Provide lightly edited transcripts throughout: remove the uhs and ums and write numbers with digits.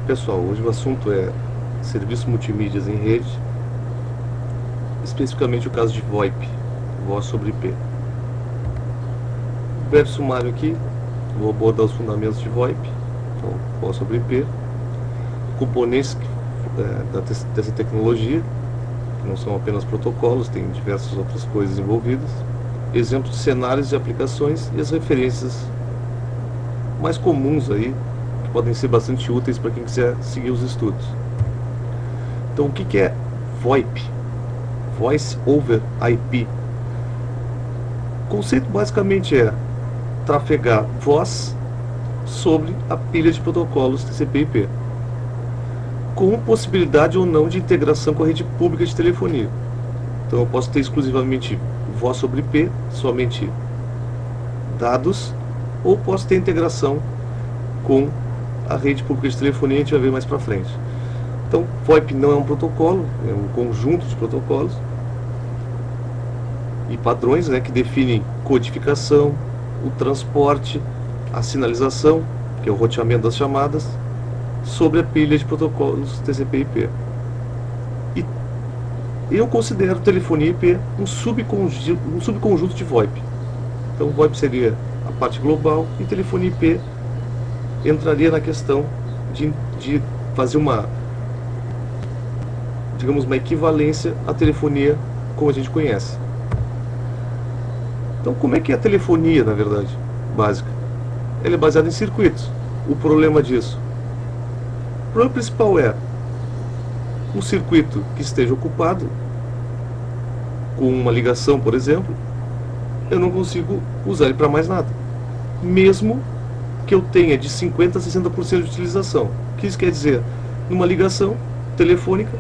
Pessoal, hoje o assunto é serviços multimídias em rede, especificamente o caso de VoIP, Voz sobre IP. Breve sumário aqui, vou abordar os fundamentos de VoIP, então, Voz sobre IP, componentes dessa tecnologia, que não são apenas protocolos, tem diversas outras coisas envolvidas, exemplos de cenários e aplicações e as referências mais comuns aí, que podem ser bastante úteis para quem quiser seguir os estudos. Então, o que é VoIP? Voice over IP. O conceito basicamente é trafegar voz sobre a pilha de protocolos TCP/IP, com possibilidade ou não de integração com a rede pública de telefonia. Então eu posso ter exclusivamente voz sobre IP, somente dados, ou posso ter integração com a rede pública de telefonia, a gente vai ver mais para frente. Então, VoIP não é um protocolo, é um conjunto de protocolos e padrões, que definem codificação, o transporte, a sinalização, que é o roteamento das chamadas, sobre a pilha de protocolos TCP/IP. E eu considero telefonia IP um subconjunto de VoIP. Então, VoIP seria a parte global e telefonia IP entraria na questão de fazer uma equivalência à telefonia como a gente conhece. Então, como é que é a telefonia, na verdade, básica? Ela é baseada em circuitos. O problema disso? O problema principal é um circuito que esteja ocupado com uma ligação, por exemplo, eu não consigo usar ele para mais nada, mesmo que eu tenha de 50% a 60% de utilização. O que isso quer dizer? Numa ligação telefônica,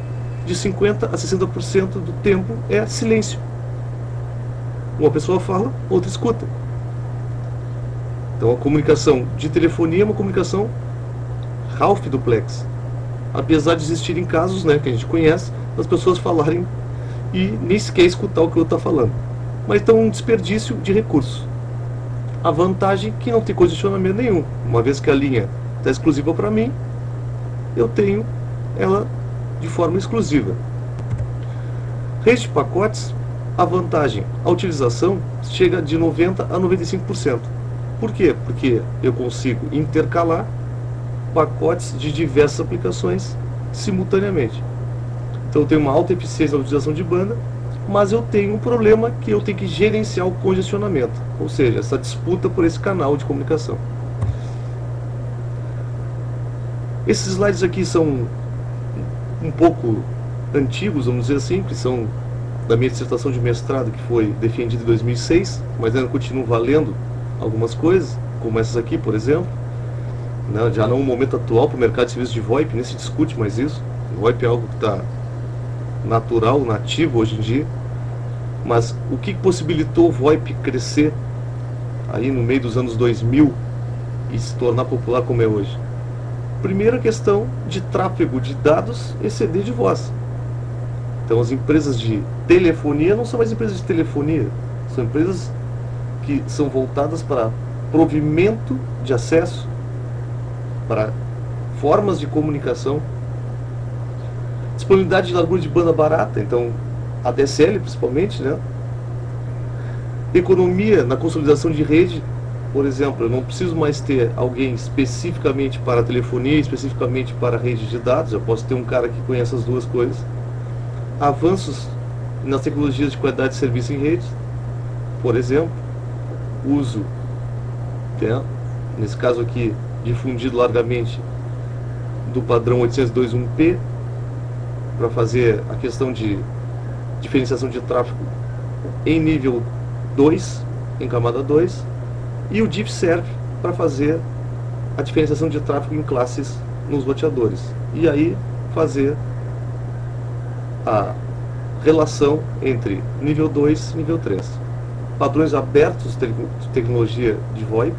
de 50% a 60% do tempo é silêncio. Uma pessoa fala, outra escuta. Então a comunicação de telefonia é uma comunicação half duplex. Apesar de existirem casos, que a gente conhece, das pessoas falarem e nem sequer escutar o que o outro está falando. Mas então um desperdício de recursos. A vantagem é que não tem condicionamento nenhum. Uma vez que a linha está exclusiva para mim, eu tenho ela de forma exclusiva. Rede de pacotes, a vantagem, a utilização chega de 90% a 95%. Por quê? Porque eu consigo intercalar pacotes de diversas aplicações simultaneamente. Então eu tenho uma alta eficiência na utilização de banda, mas eu tenho um problema que eu tenho que gerenciar o congestionamento, ou seja, essa disputa por esse canal de comunicação. Esses slides aqui são um pouco antigos, vamos dizer assim, que são da minha dissertação de mestrado, que foi defendida em 2006, mas ainda continuam valendo algumas coisas, como essas aqui, por exemplo. Já não no momento atual, para o mercado de serviços de VoIP, nem se discute mais isso. O VoIP é algo que está natural, nativo hoje em dia. Mas o que possibilitou o VoIP crescer aí no meio dos anos 2000 e se tornar popular como é hoje? Primeira questão de tráfego de dados exceder de voz. Então as empresas de telefonia não são mais empresas de telefonia, são empresas que são voltadas para provimento de acesso, para formas de comunicação, disponibilidade de largura de banda barata, então ADSL principalmente, Economia na consolidação de rede, por exemplo, eu não preciso mais ter alguém especificamente para telefonia, especificamente para rede de dados, eu posso ter um cara que conhece as duas coisas. Avanços nas tecnologias de qualidade de serviço em rede, por exemplo, uso, nesse caso aqui, difundido largamente do padrão 802.1p para fazer a questão de diferenciação de tráfego em nível 2, em camada 2, e o DIF serve para fazer a diferenciação de tráfego em classes nos roteadores, e aí fazer a relação entre nível 2 e nível 3. Padrões abertos de tecnologia de VoIP,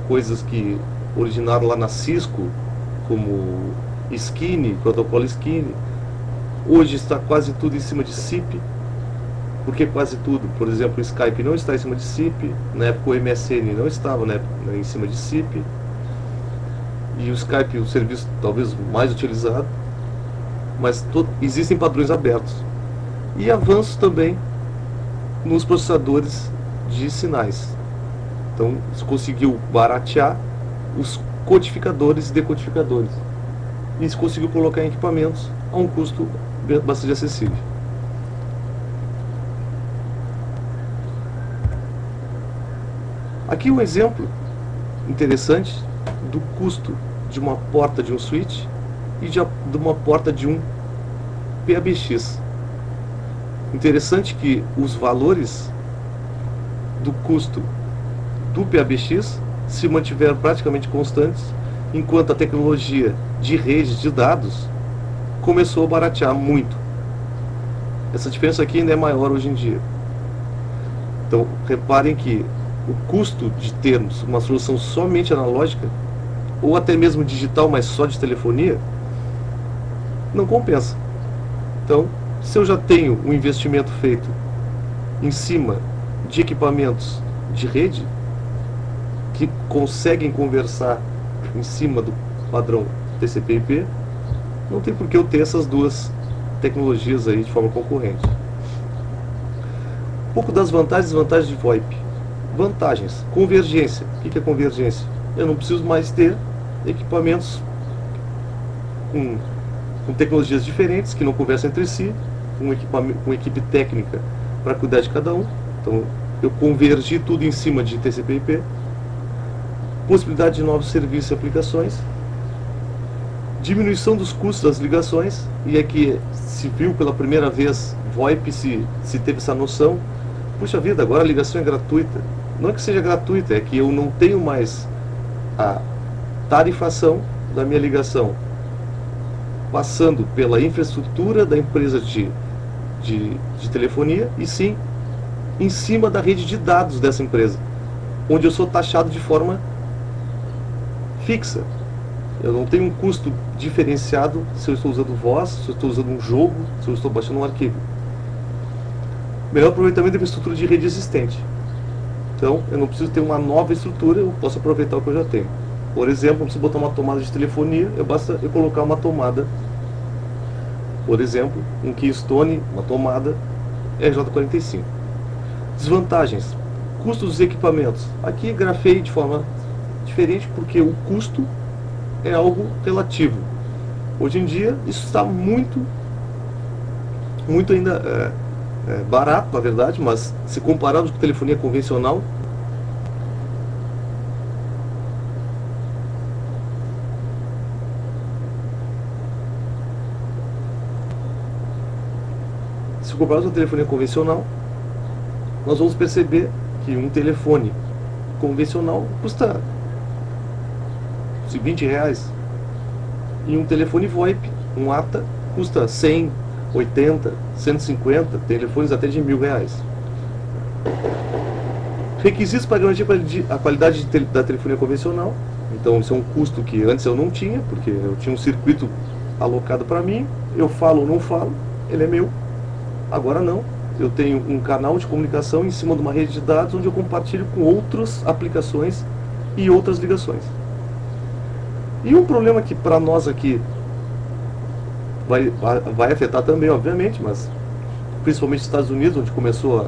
coisas que originaram lá na Cisco, como Skinny, protocolo Skinny. Hoje está quase tudo em cima de SIP. Por que quase tudo? Por exemplo, o Skype não está em cima de SIP, na época o MSN não estava em cima de SIP. e o Skype o serviço talvez mais utilizado, mas existem padrões abertos. E avanços também nos processadores de sinais. Então, se conseguiu baratear os codificadores e decodificadores. E se conseguiu colocar em equipamentos a um custo bastante acessível. Aqui um exemplo interessante do custo de uma porta de um switch e de uma porta de um PABX. Interessante que os valores do custo do PABX se mantiveram praticamente constantes, enquanto a tecnologia de redes de dados começou a baratear muito. Essa diferença aqui ainda é maior hoje em dia. Então, reparem que o custo de termos uma solução somente analógica, ou até mesmo digital, mas só de telefonia, não compensa. Então, se eu já tenho um investimento feito em cima de equipamentos de rede, que conseguem conversar em cima do padrão TCP/IP, não tem por que eu ter essas duas tecnologias aí de forma concorrente. Um pouco das vantagens e desvantagens de VoIP. Vantagens: convergência. O que é convergência? Eu não preciso mais ter equipamentos com tecnologias diferentes que não conversam entre si, com equipe técnica para cuidar de cada um. Então, eu convergi tudo em cima de TCP/IP. Possibilidade de novos serviços e aplicações. Diminuição dos custos das ligações. E aqui se viu pela primeira vez VoIP, se teve essa noção. Puxa vida, agora a ligação é gratuita. Não é que seja gratuita, é que eu não tenho mais a tarifação da minha ligação passando pela infraestrutura da empresa de telefonia, e sim em cima da rede de dados dessa empresa, onde eu sou taxado de forma fixa. Eu não tenho um custo diferenciado se eu estou usando voz, se eu estou usando um jogo, se eu estou baixando um arquivo. Melhor aproveitamento da minha estrutura de rede existente. Então, eu não preciso ter uma nova estrutura, eu posso aproveitar o que eu já tenho. Por exemplo, não preciso botar uma tomada de telefonia, basta eu colocar uma tomada, por exemplo, um Keystone, uma tomada RJ45. Desvantagens: custo dos equipamentos. Aqui grafei de forma diferente porque o custo é algo relativo. Hoje em dia, isso está muito ainda barato, na verdade, mas se comparado com telefonia convencional, nós vamos perceber que um telefone convencional custa R$20 e um telefone VoIP, um ATA, custa 100, 80, 150, telefones até de R$1.000. Requisitos para garantir a qualidade da telefonia convencional. Então, isso é um custo que antes eu não tinha, porque eu tinha um circuito alocado para mim, eu falo ou não falo, ele é meu. Agora não, eu tenho um canal de comunicação em cima de uma rede de dados onde eu compartilho com outras aplicações e outras ligações. E um problema que para nós aqui vai afetar também, obviamente, mas principalmente nos Estados Unidos, onde começou a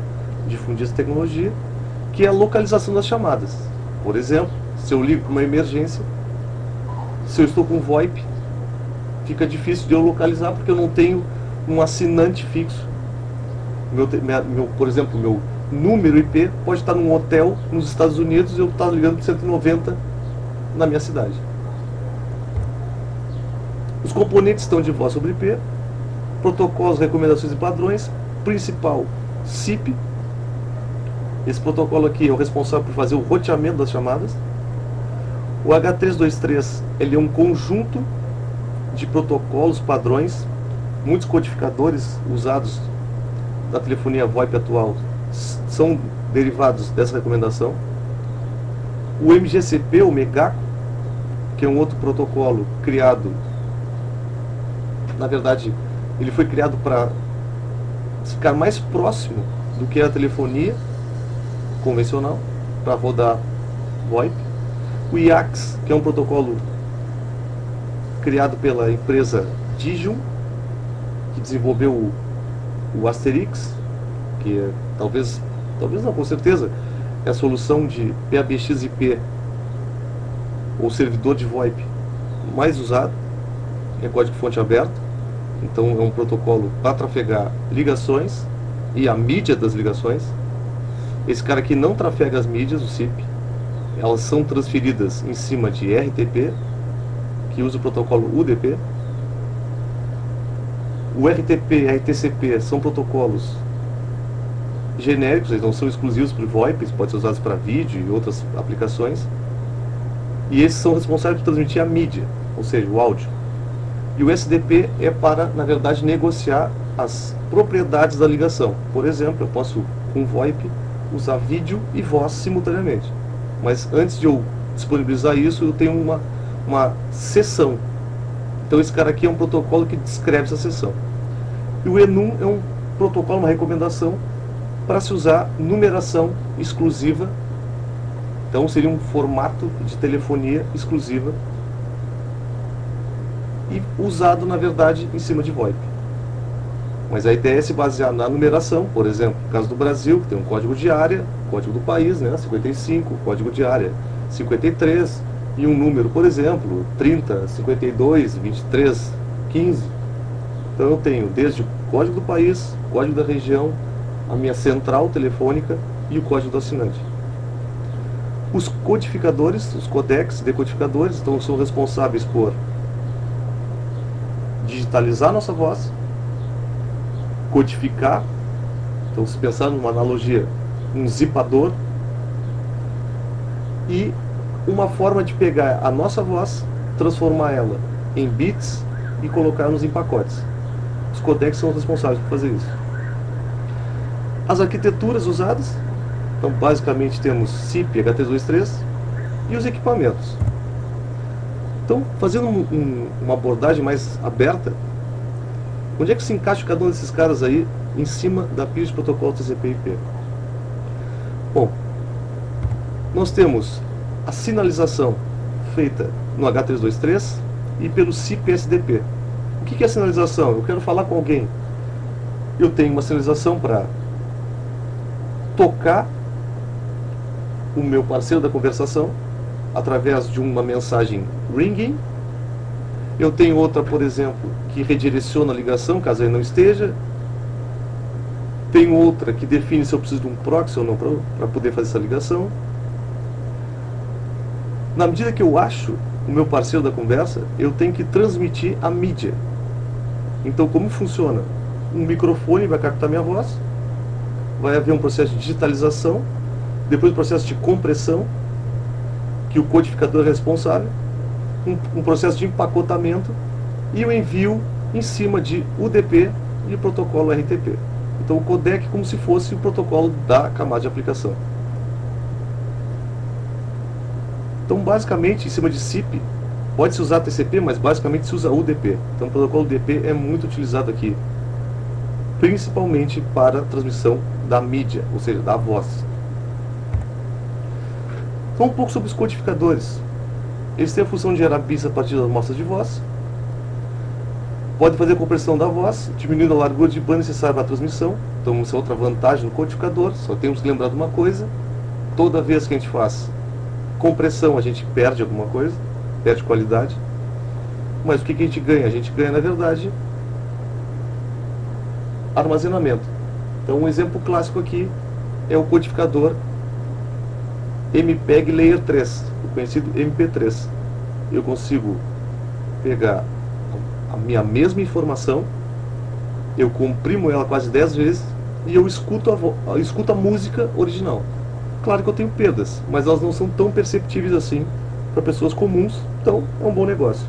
difundir essa tecnologia, que é a localização das chamadas. Por exemplo, se eu ligo para uma emergência, se eu estou com VoIP, fica difícil de eu localizar porque eu não tenho um assinante fixo. Por exemplo, meu número IP pode estar num hotel nos Estados Unidos e eu estar ligando para 190 na minha cidade. Os componentes estão de voz sobre IP, protocolos, recomendações e padrões, principal SIP. Esse protocolo aqui é o responsável por fazer o roteamento das chamadas. O H323 ele é um conjunto de protocolos, padrões, muitos codificadores usados da telefonia VoIP atual são derivados dessa recomendação. O MGCP, o Megaco, que é um outro protocolo criado, na verdade, ele foi criado para ficar mais próximo do que a telefonia convencional, para rodar VoIP. O IAX, que é um protocolo criado pela empresa Digium, que desenvolveu o Asterix, que é, talvez não, com certeza, é a solução de PBX-IP, ou servidor de VoIP mais usado, é código-fonte aberto, então é um protocolo para trafegar ligações e a mídia das ligações. Esse cara aqui não trafega as mídias, o SIP, elas são transferidas em cima de RTP, que usa o protocolo UDP. O RTP e RTCP são protocolos genéricos, eles não são exclusivos para o VoIP, eles podem ser usados para vídeo e outras aplicações. E esses são responsáveis por transmitir a mídia, ou seja, o áudio. E o SDP é para, na verdade, negociar as propriedades da ligação. Por exemplo, eu posso, com VoIP, usar vídeo e voz simultaneamente. Mas antes de eu disponibilizar isso, eu tenho uma sessão. Então esse cara aqui é um protocolo que descreve essa sessão. E o ENUM é um protocolo, uma recomendação para se usar numeração exclusiva. Então seria um formato de telefonia exclusiva e usado, na verdade, em cima de VoIP. Mas a ideia é se basear na numeração. Por exemplo, no caso do Brasil, que tem um código de área, código do país, né, 55, código de área 53, e um número, por exemplo, 30, 52, 23, 15. Então eu tenho desde o código do país, código da região, a minha central telefônica e o código do assinante. Os codificadores, os codecs decodificadores, então são responsáveis por digitalizar nossa voz, codificar, então se pensar numa analogia, um zipador, e uma forma de pegar a nossa voz, transformar ela em bits e colocar-nos em pacotes. Os codecs são responsáveis por fazer isso. As arquiteturas usadas, então basicamente temos SIP, H323 e os equipamentos. Então, fazendo uma abordagem mais aberta, onde é que se encaixa cada um desses caras aí em cima da pista de protocolo TCP/IP? Bom, nós temos a sinalização feita no H323 e pelo SIP-SDP. O que é a sinalização? Eu quero falar com alguém. Eu tenho uma sinalização para tocar o meu parceiro da conversação através de uma mensagem ringing. Eu tenho outra, por exemplo, que redireciona a ligação caso ele não esteja. Tenho outra que define se eu preciso de um proxy ou não para poder fazer essa ligação. Na medida que eu acho o meu parceiro da conversa, eu tenho que transmitir a mídia. Então, como funciona? Um microfone vai captar minha voz, vai haver um processo de digitalização, depois um processo de compressão, que o codificador é responsável, um processo de empacotamento e o envio em cima de UDP e protocolo RTP. Então o codec é como se fosse o protocolo da camada de aplicação. Então basicamente em cima de SIP pode-se usar TCP, mas basicamente se usa UDP. Então o protocolo UDP é muito utilizado aqui, principalmente para a transmissão da mídia, ou seja, da voz. Então um pouco sobre os codificadores. Eles têm a função de gerar bits a partir das amostras de voz. Pode fazer a compressão da voz, diminuindo a largura de banda necessária para a transmissão. Então essa é outra vantagem do codificador. Só temos que lembrar de uma coisa: toda vez que a gente faz compressão a gente perde alguma coisa, perde qualidade. Mas o que a gente ganha? A gente ganha, na verdade, armazenamento. Então um exemplo clássico aqui é o codificador MPEG Layer 3, o conhecido MP3. Eu consigo pegar a minha mesma informação, eu comprimo ela quase 10 vezes e eu escuto a música original. Claro que eu tenho perdas, mas elas não são tão perceptíveis assim para pessoas comuns, então é um bom negócio.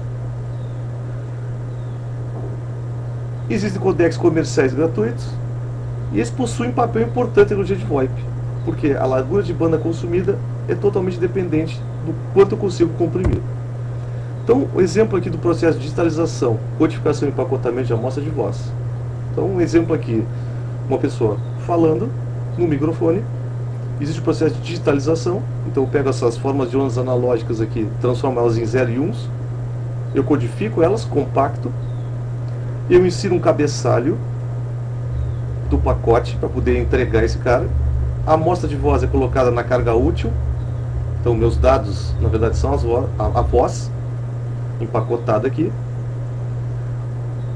Existem codecs comerciais gratuitos e eles possuem papel importante no dia de VoIP, porque a largura de banda consumida é totalmente dependente do quanto eu consigo comprimir. Então, o exemplo aqui do processo de digitalização, codificação e empacotamento de amostra de voz. Então, um exemplo aqui, uma pessoa falando no microfone, existe o processo de digitalização, então eu pego essas formas de ondas analógicas aqui, transformo elas em 0 e 1s, eu codifico elas, compacto, eu insiro um cabeçalho do pacote para poder entregar esse cara. A amostra de voz é colocada na carga útil. Então meus dados, na verdade, são a voz empacotada aqui.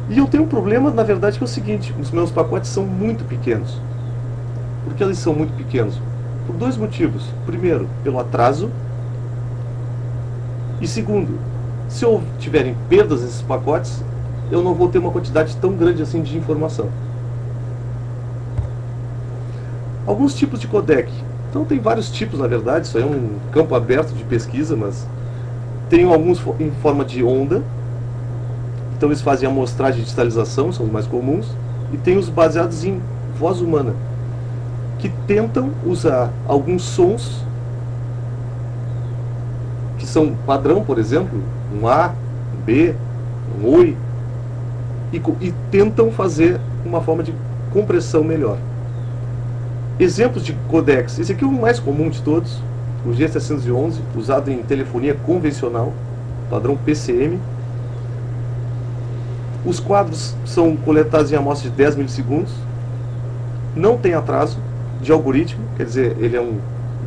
E eu tenho um problema, na verdade, que é o seguinte: os meus pacotes são muito pequenos. Por que eles são muito pequenos? Por dois motivos. Primeiro, pelo atraso. E segundo, se eu tiverem perdas nesses pacotes, eu não vou ter uma quantidade tão grande assim de informação. Alguns tipos de codec. Então tem vários tipos, na verdade, isso aí é um campo aberto de pesquisa, mas tem alguns em forma de onda. Então eles fazem amostragem de digitalização, são os mais comuns. E tem os baseados em voz humana, que tentam usar alguns sons que são padrão, por exemplo, um A, um B, um Oi, e tentam fazer uma forma de compressão melhor. Exemplos de codecs. Esse aqui é o mais comum de todos, o G711, usado em telefonia convencional, padrão PCM. Os quadros são coletados em amostra de 10 milissegundos. Não tem atraso de algoritmo, quer dizer, ele é um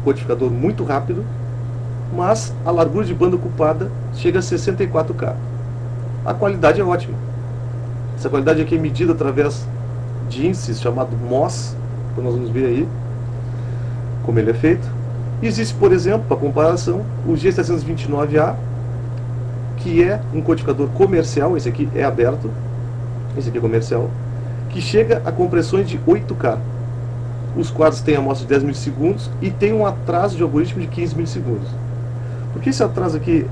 codificador muito rápido, mas a largura de banda ocupada chega a 64K. A qualidade é ótima. Essa qualidade aqui é medida através de índices chamado MOS, então nós vamos ver aí como ele é feito. Existe, por exemplo, para comparação, o G729A, que é um codificador comercial. Esse aqui é aberto, esse aqui é comercial, que chega a compressões de 8K. Os quadros têm amostra de 10 milissegundos e tem um atraso de algoritmo de 15 milissegundos. Por que esse atraso aqui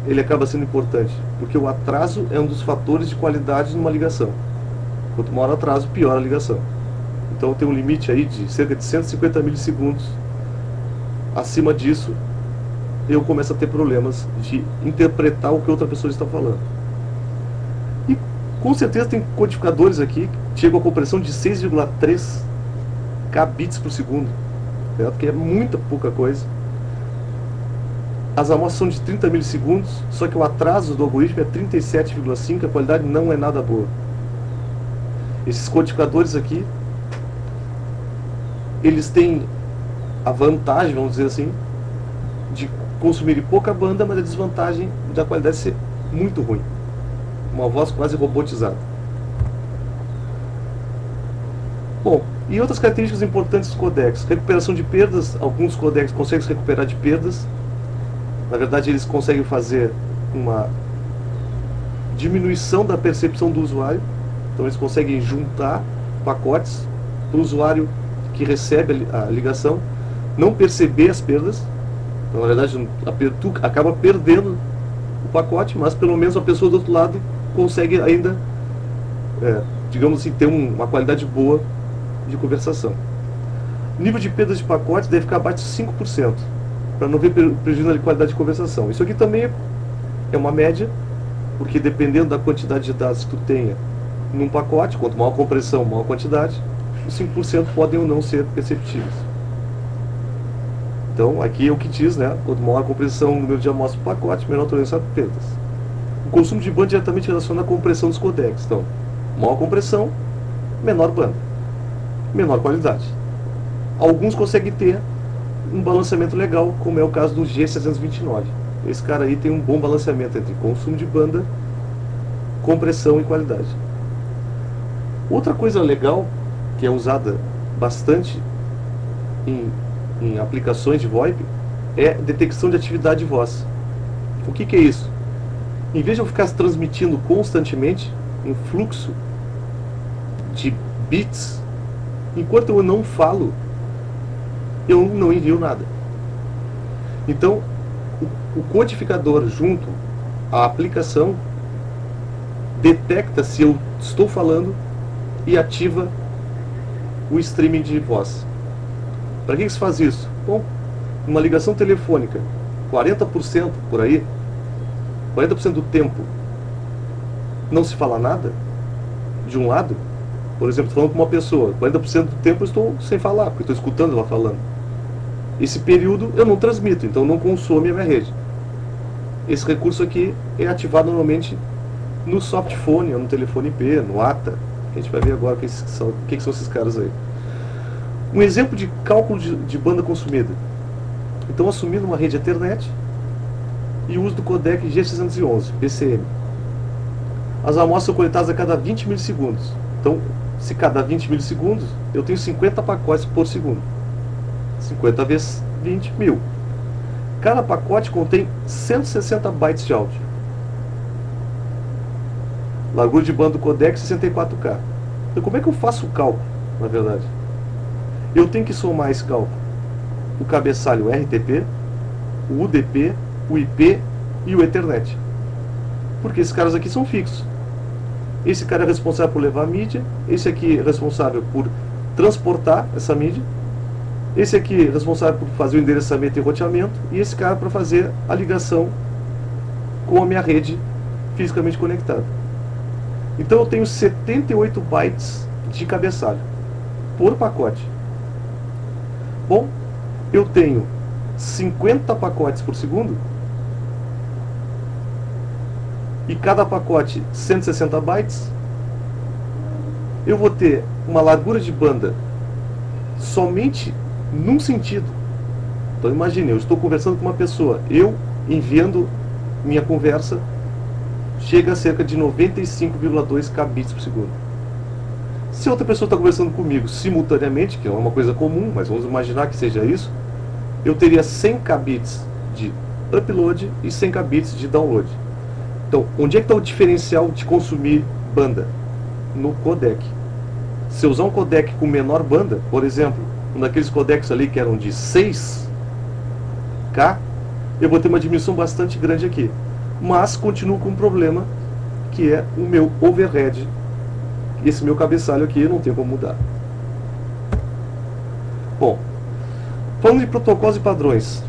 ele acaba sendo importante? Porque o atraso é um dos fatores de qualidade numa ligação. Quanto maior o atraso, pior a ligação. Então tem um limite aí de cerca de 150 milissegundos. Acima disso, eu começo a ter problemas de interpretar o que outra pessoa está falando. E com certeza tem codificadores aqui que chegam a compressão de 6,3 kbits por segundo, certo? Que é muita pouca coisa. As amostras são de 30 milissegundos, só que o atraso do algoritmo é 37,5, a qualidade não é nada boa. Esses codificadores aqui, eles têm a vantagem, vamos dizer assim, de consumir pouca banda, mas a desvantagem da qualidade ser muito ruim. Uma voz quase robotizada. Bom, e outras características importantes dos codecs. Recuperação de perdas. Alguns codecs conseguem se recuperar de perdas. Na verdade, eles conseguem fazer uma diminuição da percepção do usuário. Então eles conseguem juntar pacotes para o usuário que recebe a ligação não perceber as perdas. Então, na verdade, tu acaba perdendo o pacote, mas pelo menos a pessoa do outro lado consegue ainda, digamos assim, ter uma qualidade boa de conversação. O nível de perdas de pacotes deve ficar abaixo de 5%, para não ver prejuízo na qualidade de conversação. Isso aqui também é uma média, porque dependendo da quantidade de dados que tu tenha num pacote, quanto maior a compressão, maior a quantidade, os 5% podem ou não ser perceptíveis. Então, aqui é o que diz, né? Quanto maior a compressão, o número de amostras do pacote, menor a tolerância a perdas. O consumo de banda diretamente relaciona a compressão dos codecs. Então, maior compressão, menor banda, menor qualidade. Alguns conseguem ter um balanceamento legal, como é o caso do G729. Esse cara aí tem um bom balanceamento entre consumo de banda, compressão e qualidade. Outra coisa legal, que é usada bastante em aplicações de VoIP, é detecção de atividade de voz. O que é isso? Em vez de eu ficar transmitindo constantemente um fluxo de bits, enquanto eu não falo, eu não envio nada. Então, o codificador junto à aplicação detecta se eu estou falando e ativa o streaming de voz. Para que se faz isso? Bom, numa ligação telefônica, 40% por aí, 40% do tempo não se fala nada, de um lado, por exemplo, estou falando com uma pessoa, 40% do tempo eu estou sem falar, porque estou escutando ela falando. Esse período eu não transmito, então não consome a minha rede. esse recurso aqui é ativado normalmente no softphone, ou no telefone IP, no ATA. A gente vai ver agora o que são esses caras aí. Um exemplo de cálculo de banda consumida. Então, assumindo uma rede Ethernet e o uso do codec G611, PCM. As amostras são coletadas a cada 20 milissegundos. Então, se cada 20 milissegundos, eu tenho 50 pacotes por segundo. 50 vezes 20, 1000. Cada pacote contém 160 bytes de áudio. Largura de banda do codec 64K. Então, como é que eu faço o cálculo, na verdade? Eu tenho que somar esse cálculo. O cabeçalho RTP, o UDP, o IP e o Ethernet. Porque esses caras aqui são fixos. Esse cara é responsável por levar a mídia, esse aqui é responsável por transportar essa mídia, esse aqui é responsável por fazer o endereçamento e roteamento, e esse cara para fazer a ligação com a minha rede fisicamente conectada. Então eu tenho 78 bytes de cabeçalho por pacote. Bom, eu tenho 50 pacotes por segundo, e cada pacote 160 bytes, eu vou ter uma largura de banda somente num sentido. Então imagine, eu estou conversando com uma pessoa, eu enviando minha conversa, chega a cerca de 95,2 kbps por segundo. Se outra pessoa está conversando comigo simultaneamente, que não é uma coisa comum, mas vamos imaginar que seja isso, eu teria 100 kbps de upload e 100 kbps de download. Então, onde é que está o diferencial de consumir banda? No codec. Se eu usar um codec com menor banda, por exemplo, um daqueles codecs ali que eram de 6K, eu vou ter uma diminuição bastante grande aqui. Mas continuo com um problema, que é o meu overhead. Esse meu cabeçalho aqui eu não tenho como mudar. Bom, falando de protocolos e padrões,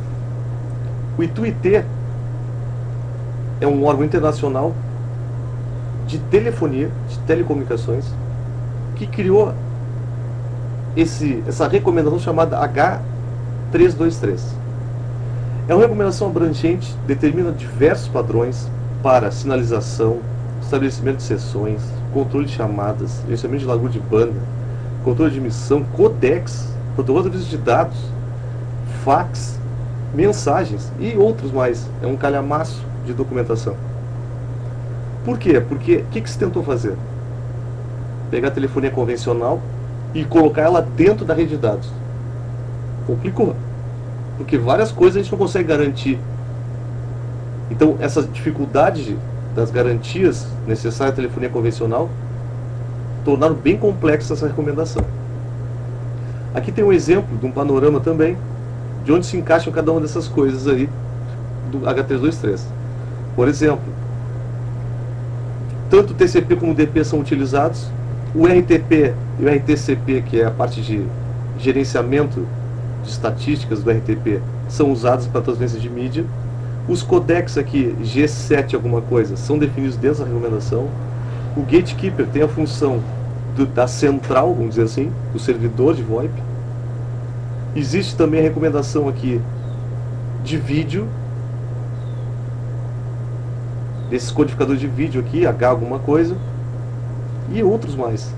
o ITU-IT é um órgão internacional de telefonia, de telecomunicações, que criou essa recomendação chamada H323. É uma recomendação abrangente, determina diversos padrões para sinalização, estabelecimento de sessões, controle de chamadas, gerenciamento de largura de banda, controle de emissão, codecs, protocolo de aviso de dados, fax, mensagens e outros mais. É um calhamaço de documentação. Por quê? Porque o que se tentou fazer? Pegar a telefonia convencional e colocar ela dentro da rede de dados. Complicou. Porque várias coisas a gente não consegue garantir. Então, essa dificuldade das garantias necessárias à telefonia convencional tornaram bem complexa essa recomendação. Aqui tem um exemplo de um panorama também de onde se encaixam cada uma dessas coisas aí do H323. Por exemplo, tanto o TCP como o DP são utilizados, o RTP e o RTCP, que é a parte de gerenciamento de estatísticas do RTP, são usados para transferência de mídia. Os codecs aqui, G7 alguma coisa, são definidos dentro da recomendação. O gatekeeper tem a função da central, vamos dizer assim, do servidor de VoIP. Existe também a recomendação aqui de vídeo, desses codificadores de vídeo aqui, H alguma coisa, e outros mais.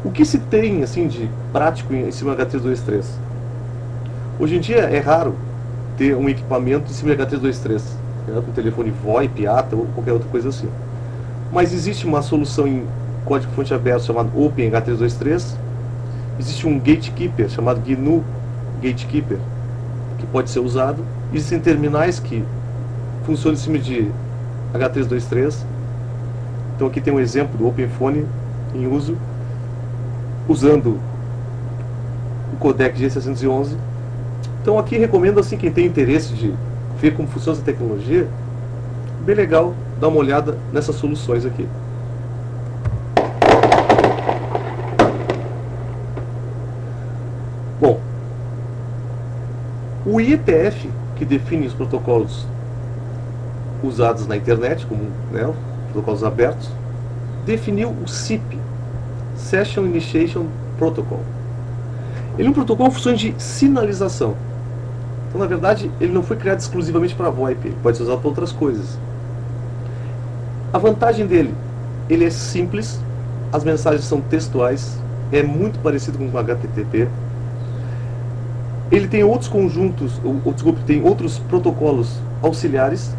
O que se tem assim de prático em cima do H323? Hoje em dia é raro ter um equipamento em cima do H323, né, com telefone VoIP, ATA ou qualquer outra coisa assim. Mas existe uma solução em código-fonte aberto chamado OpenH323. Existe um gatekeeper chamado GNU Gatekeeper, que pode ser usado. Existem terminais que funcionam em cima de H323. Então aqui tem um exemplo do OpenPhone em uso, usando o codec G611. Então aqui recomendo assim, quem tem interesse de ver como funciona essa tecnologia, bem legal dar uma olhada nessas soluções aqui. Bom, o IETF, que define os protocolos usados na internet, como, né, protocolos abertos, definiu o SIP, Session Initiation Protocol. Ele é um protocolo com funções de sinalização. Então Então, na verdade, ele não foi criado exclusivamente para VoIP, ele pode ser usado para outras coisas. A vantagem dele, ele é simples, as mensagens são textuais, é muito parecido com o HTTP. Ele tem outros conjuntos, desculpe, tem outros protocolos auxiliares,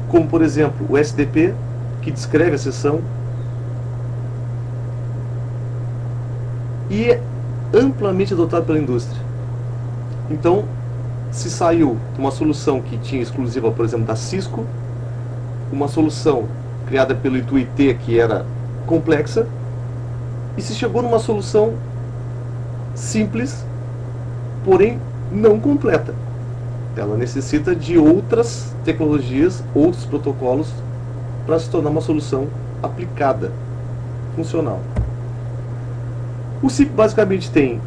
como por exemplo o SDP, que descreve a sessão, e é amplamente adotado pela indústria. Então, se saiu uma solução que tinha exclusiva, por exemplo, da Cisco, uma solução criada pelo Ituit que era complexa, e se chegou numa solução simples, porém não completa. Ela necessita de outras tecnologias, outros protocolos, para se tornar uma solução aplicada, funcional. O SIP basicamente tem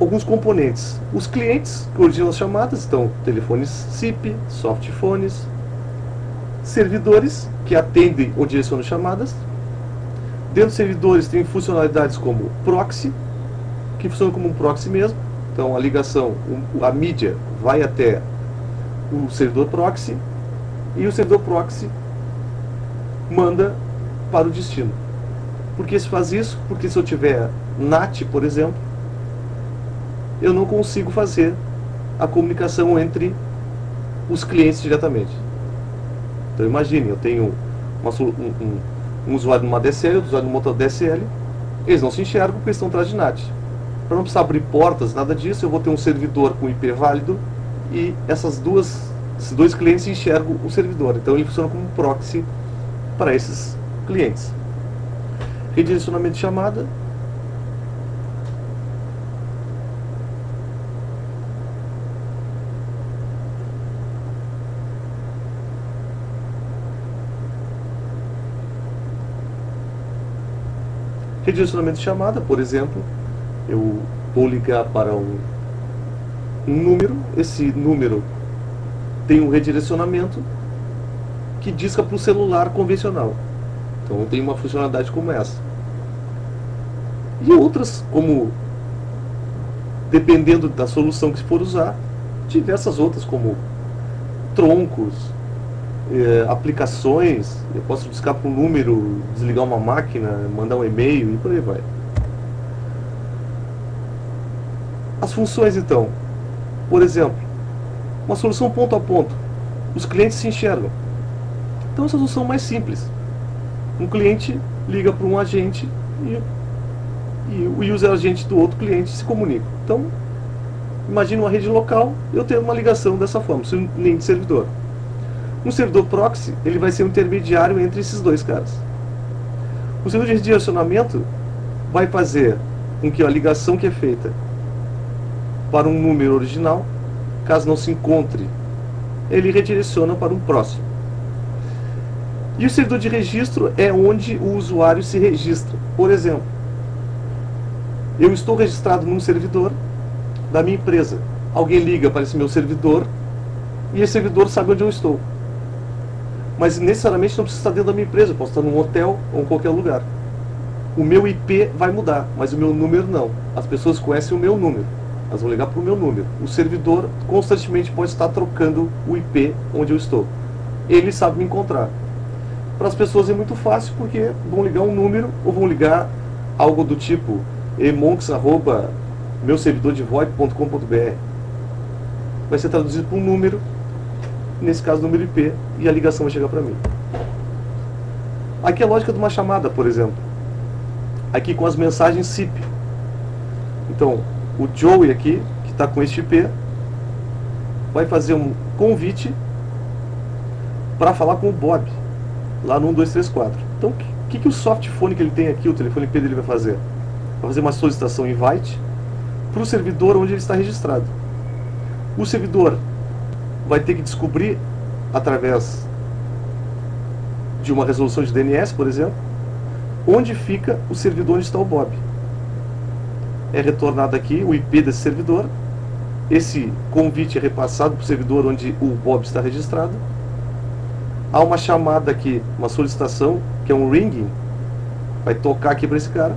alguns componentes. Os clientes que originam as chamadas, então telefones SIP, softphones, servidores que atendem ou direcionam chamadas. Dentro dos servidores tem funcionalidades como proxy, que funciona como um proxy mesmo. Então a ligação, a mídia vai até o servidor proxy e o servidor proxy manda para o destino. Por que se faz isso? Porque se eu tiver NAT, por exemplo, eu não consigo fazer a comunicação entre os clientes diretamente. Então imagine, eu tenho um usuário numa DSL, outro usuário numa outra DSL, eles não se enxergam porque estão atrás de NAT. Para não precisar abrir portas, nada disso, eu vou ter um servidor com IP válido e esses dois clientes enxergam o servidor. Então ele funciona como um proxy para esses clientes. Redirecionamento de chamada. Redirecionamento de chamada, por exemplo, eu vou ligar para um número, esse número tem um redirecionamento que disca para o celular convencional. Então tem uma funcionalidade como essa. E outras, como, dependendo da solução que se for usar, diversas outras, como troncos, aplicações, eu posso discar para um número, desligar uma máquina, mandar um e-mail e por aí vai. As funções então, por exemplo, uma solução ponto a ponto, os clientes se enxergam. Então essa solução mais simples. Um cliente liga para um agente e o user agente do outro cliente se comunicam. Então, imagine uma rede local, eu tenho uma ligação dessa forma, sem nem de servidor. Um servidor proxy, ele vai ser um intermediário entre esses dois caras. O servidor de redirecionamento vai fazer com que a ligação que é feita para um número original, caso não se encontre, ele redireciona para um próximo. E o servidor de registro é onde o usuário se registra. Por exemplo, eu estou registrado num servidor da minha empresa. Alguém liga para esse meu servidor e esse servidor sabe onde eu estou. Mas necessariamente não precisa estar dentro da minha empresa, eu posso estar num hotel ou em qualquer lugar. O meu IP vai mudar, mas o meu número não. As pessoas conhecem o meu número, elas vão ligar para o meu número. O servidor constantemente pode estar trocando o IP onde eu estou. Ele sabe me encontrar. Para as pessoas é muito fácil, porque vão ligar um número ou vão ligar algo do tipo emonks@meuservidordevoip.com.br. Vai ser traduzido para um número, nesse caso número IP, e a ligação vai chegar para mim. Aqui é a lógica de uma chamada, por exemplo. Aqui com as mensagens SIP. Então, o Joey aqui, que está com este IP, vai fazer um convite para falar com o Bob, lá no 1234. Então, o que o softphone que ele tem aqui, o telefone IP dele vai fazer? Vai fazer uma solicitação invite para o servidor onde ele está registrado. O servidor vai ter que descobrir, através de uma resolução de DNS, por exemplo, onde fica o servidor onde está o Bob. É retornado aqui o IP desse servidor, esse convite é repassado para o servidor onde o Bob está registrado. Há uma chamada aqui, uma solicitação, que é um ringing, vai tocar aqui para esse cara,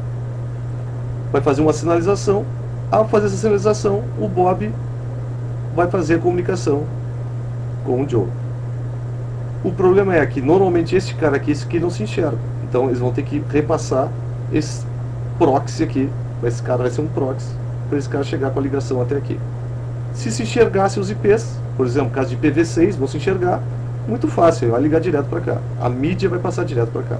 vai fazer uma sinalização. Ao fazer essa sinalização, o Bob vai fazer a comunicação com o Joe. O problema é que normalmente esse cara aqui, esse aqui não se enxerga. Então eles vão ter que repassar esse proxy aqui. Esse cara vai ser um proxy para esse cara chegar com a ligação até aqui. Se enxergasse os IPs, por exemplo, caso de IPv6, vão se enxergar, muito fácil, vai ligar direto para cá. A mídia vai passar direto para cá.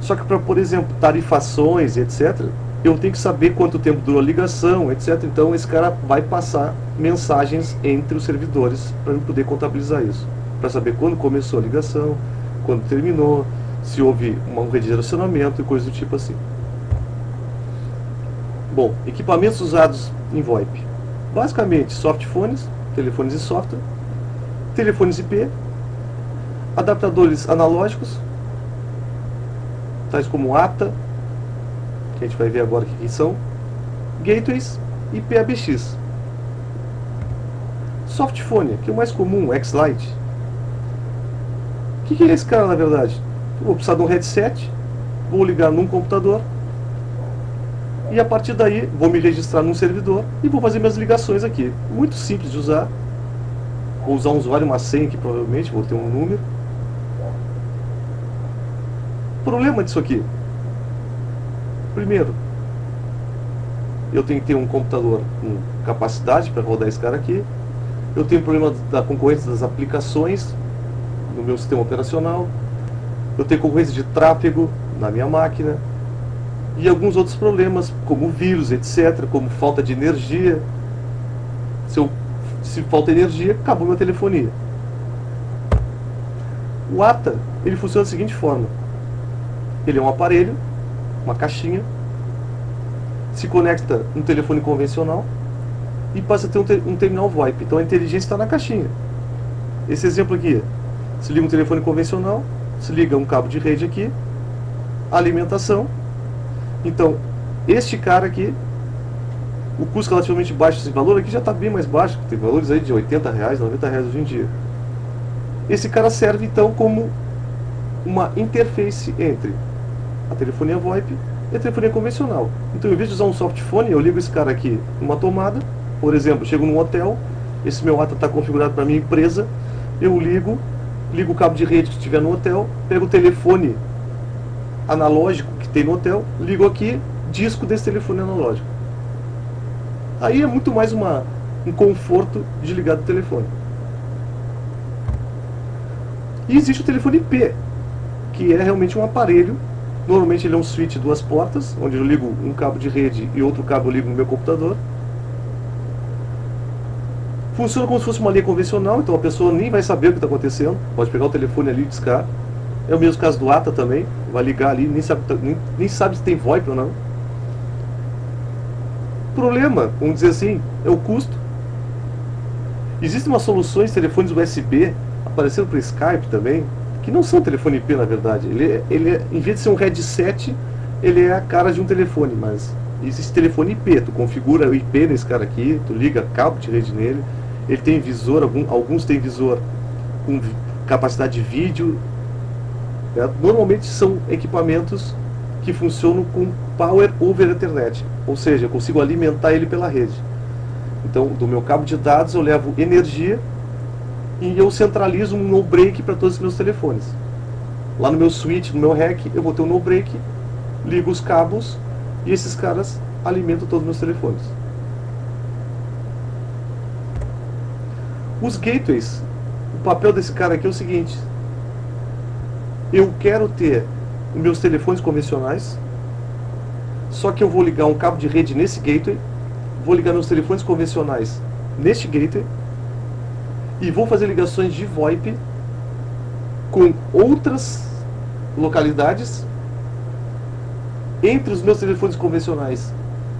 Só que para, por exemplo, tarifações, etc., eu tenho que saber quanto tempo durou a ligação, etc. Então esse cara vai passar mensagens entre os servidores para eu poder contabilizar isso. Para saber quando começou a ligação, quando terminou, se houve um redirecionamento e coisas do tipo assim. Bom, equipamentos usados em VoIP. Basicamente, softphones, telefones e software, telefones IP, adaptadores analógicos, tais como ATA, que a gente vai ver agora o que são, gateways e PABX. Softphone, que é o mais comum, X-Lite. O que é esse cara, na verdade? Eu vou precisar de um headset, vou ligar num computador, e a partir daí vou me registrar num servidor e vou fazer minhas ligações aqui. Muito simples de usar. Vou usar um usuário, uma senha aqui provavelmente, vou ter um número. Problema disso aqui. Primeiro, eu tenho que ter um computador com capacidade para rodar esse cara aqui. Eu tenho problema da concorrência das aplicações no meu sistema operacional. Eu tenho concorrência de tráfego na minha máquina. E alguns outros problemas, como vírus, etc., como falta de energia. Se falta energia, acabou minha telefonia. O ATA, ele funciona da seguinte forma. Ele é um aparelho, uma caixinha, se conecta um telefone convencional e passa a ter um terminal VoIP. Então a inteligência está na caixinha. Esse exemplo aqui, se liga um telefone convencional, se liga um cabo de rede aqui, alimentação. Então, este cara aqui, o custo relativamente baixo, esse valor aqui já está bem mais baixo, tem valores aí de R$80, R$90 hoje em dia. Esse cara serve então como uma interface entre a telefonia VoIP e a telefonia convencional. Então, em vez de usar um softphone, eu ligo esse cara aqui numa tomada, por exemplo, chego num hotel, esse meu ATA está configurado para a minha empresa, eu ligo o cabo de rede que estiver no hotel, pego o telefone analógico que tem no hotel, ligo aqui, disco desse telefone analógico. Aí é muito mais um conforto de ligar do telefone. E existe o telefone IP, que é realmente um aparelho. Normalmente ele é um switch de duas portas, onde eu ligo um cabo de rede e outro cabo eu ligo no meu computador. Funciona como se fosse uma linha convencional, então a pessoa nem vai saber o que está acontecendo. Pode pegar o telefone ali e discar. É o mesmo caso do ATA também, vai ligar ali, nem sabe se tem VoIP ou não. O problema, vamos dizer assim, é o custo. Existem umas soluções de telefones USB, aparecendo para Skype também, que não são telefone IP na verdade. Ele em vez de ser um headset, ele é a cara de um telefone, mas existe telefone IP, tu configura o IP nesse cara aqui, tu liga cabo de rede nele, ele tem visor, alguns têm visor com capacidade de vídeo. Normalmente são equipamentos que funcionam com Power over Ethernet, ou seja, eu consigo alimentar ele pela rede. Então, do meu cabo de dados eu levo energia e eu centralizo um no-break para todos os meus telefones. Lá no meu switch, no meu rack, eu vou ter um no-break, ligo os cabos e esses caras alimentam todos os meus telefones. Os gateways, o papel desse cara aqui é o seguinte: eu quero ter meus telefones convencionais, só que eu vou ligar um cabo de rede nesse gateway, vou ligar meus telefones convencionais neste gateway e vou fazer ligações de VoIP com outras localidades. Entre os meus telefones convencionais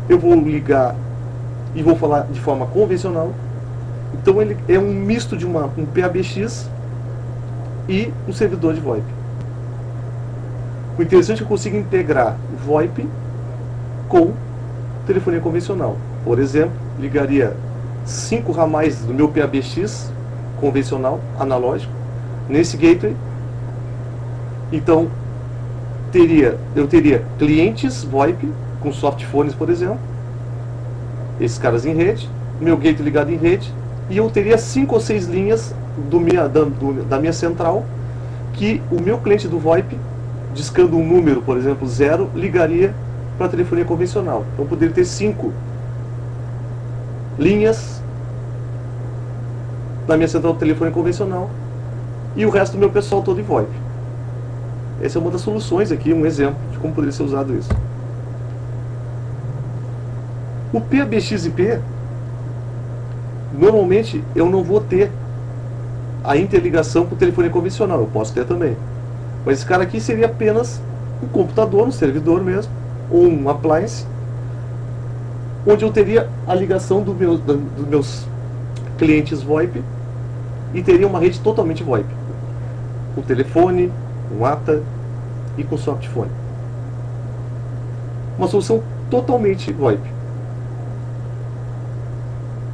eu vou ligar e vou falar de forma convencional. Então ele é um misto de um PABX e um servidor de VoIP. O interessante é que eu consigo integrar VoIP com telefonia convencional. Por exemplo, ligaria 5 ramais do meu PABX convencional, analógico, nesse gateway. Então, eu teria clientes VoIP com softphones, por exemplo, esses caras em rede, meu gateway ligado em rede, e eu teria 5 ou 6 linhas da minha central, que o meu cliente do VoIP, discando um número, por exemplo, 0, ligaria para a telefonia convencional. Então eu poderia ter 5 linhas na minha central de telefonia convencional e o resto do meu pessoal todo em VoIP. Essa é uma das soluções aqui, um exemplo de como poderia ser usado isso. O PBX-IP, normalmente eu não vou ter a interligação com telefonia convencional, eu posso ter também. Mas esse cara aqui seria apenas um computador, um servidor mesmo, ou um appliance, onde eu teria a ligação dos meus clientes VoIP e teria uma rede totalmente VoIP, com telefone, com ATA e com softphone. Uma solução totalmente VoIP.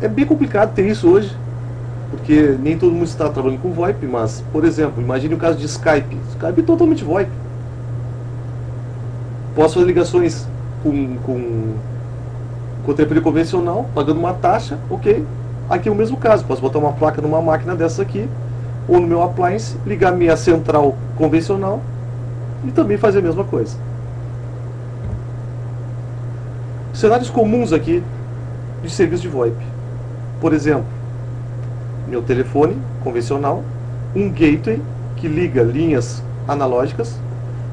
É bem complicado ter isso hoje, porque nem todo mundo está trabalhando com VoIP, mas, por exemplo, imagine o caso de Skype. Skype é totalmente VoIP. Posso fazer ligações com telefonia convencional, pagando uma taxa, ok. Aqui é o mesmo caso, posso botar uma placa numa máquina dessa aqui, ou no meu appliance, ligar minha central convencional e também fazer a mesma coisa. Cenários comuns aqui de serviço de VoIP. Por exemplo, meu telefone convencional, um gateway que liga linhas analógicas,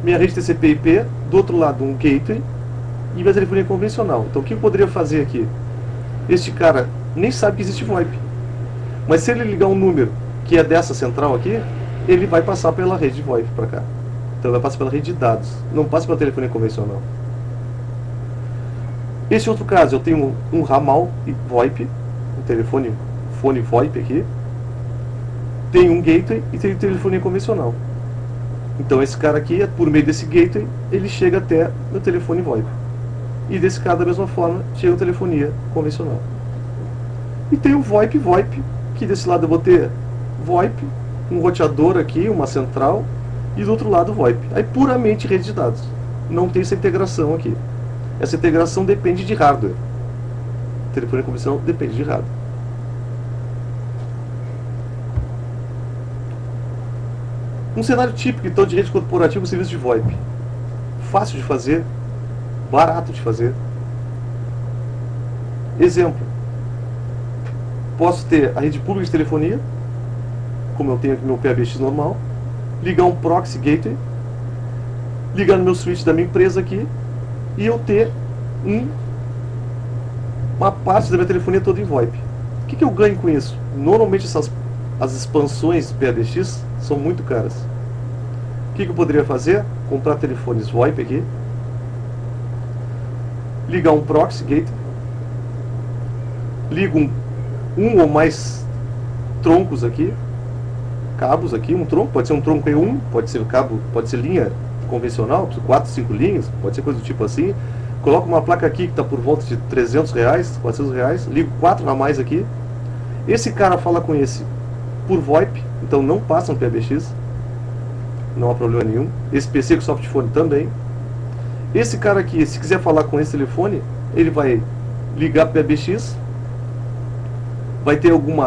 minha rede TCP/IP, do outro lado um gateway e minha telefonia convencional. Então o que eu poderia fazer aqui? Este cara nem sabe que existe VoIP, mas se ele ligar um número que é dessa central aqui, ele vai passar pela rede de VoIP para cá. Então ele vai passar pela rede de dados, não passa pela telefonia convencional. Esse outro caso, eu tenho um ramal VoIP, um fone VoIP aqui, tem um gateway e tem telefonia convencional. Então esse cara aqui, por meio desse gateway, ele chega até no telefone VoIP. E desse cara, da mesma forma, chega a telefonia convencional. E tem o VoIP, que desse lado eu vou ter VoIP, um roteador aqui, uma central, e do outro lado VoIP. Aí puramente rede de dados. Não tem essa integração aqui. Essa integração depende de hardware. Telefonia convencional depende de hardware. Um cenário típico, então, de rede corporativa com serviço de VoIP. Fácil de fazer, barato de fazer. Exemplo. Posso ter a rede pública de telefonia, como eu tenho aqui meu PBX normal, ligar um proxy gateway, ligar no meu switch da minha empresa aqui, e eu ter uma parte da minha telefonia toda em VoIP. O que eu ganho com isso? Normalmente as expansões PBX são muito caras. O que eu poderia fazer? Comprar telefones VoIP aqui, ligar um proxy gateway, ligo um ou mais troncos aqui, cabos aqui, um tronco, pode ser um tronco E1, pode ser cabo, pode ser linha convencional, 4, 5 linhas, pode ser coisa do tipo assim. Coloco uma placa aqui que está por volta de R$300, R$400, ligo 4 a mais aqui. Esse cara fala com esse por VoIP, então não passa no PBX, não há problema nenhum. Esse PC com softphone também. Esse cara aqui, se quiser falar com esse telefone, ele vai ligar para o PBX, vai ter algum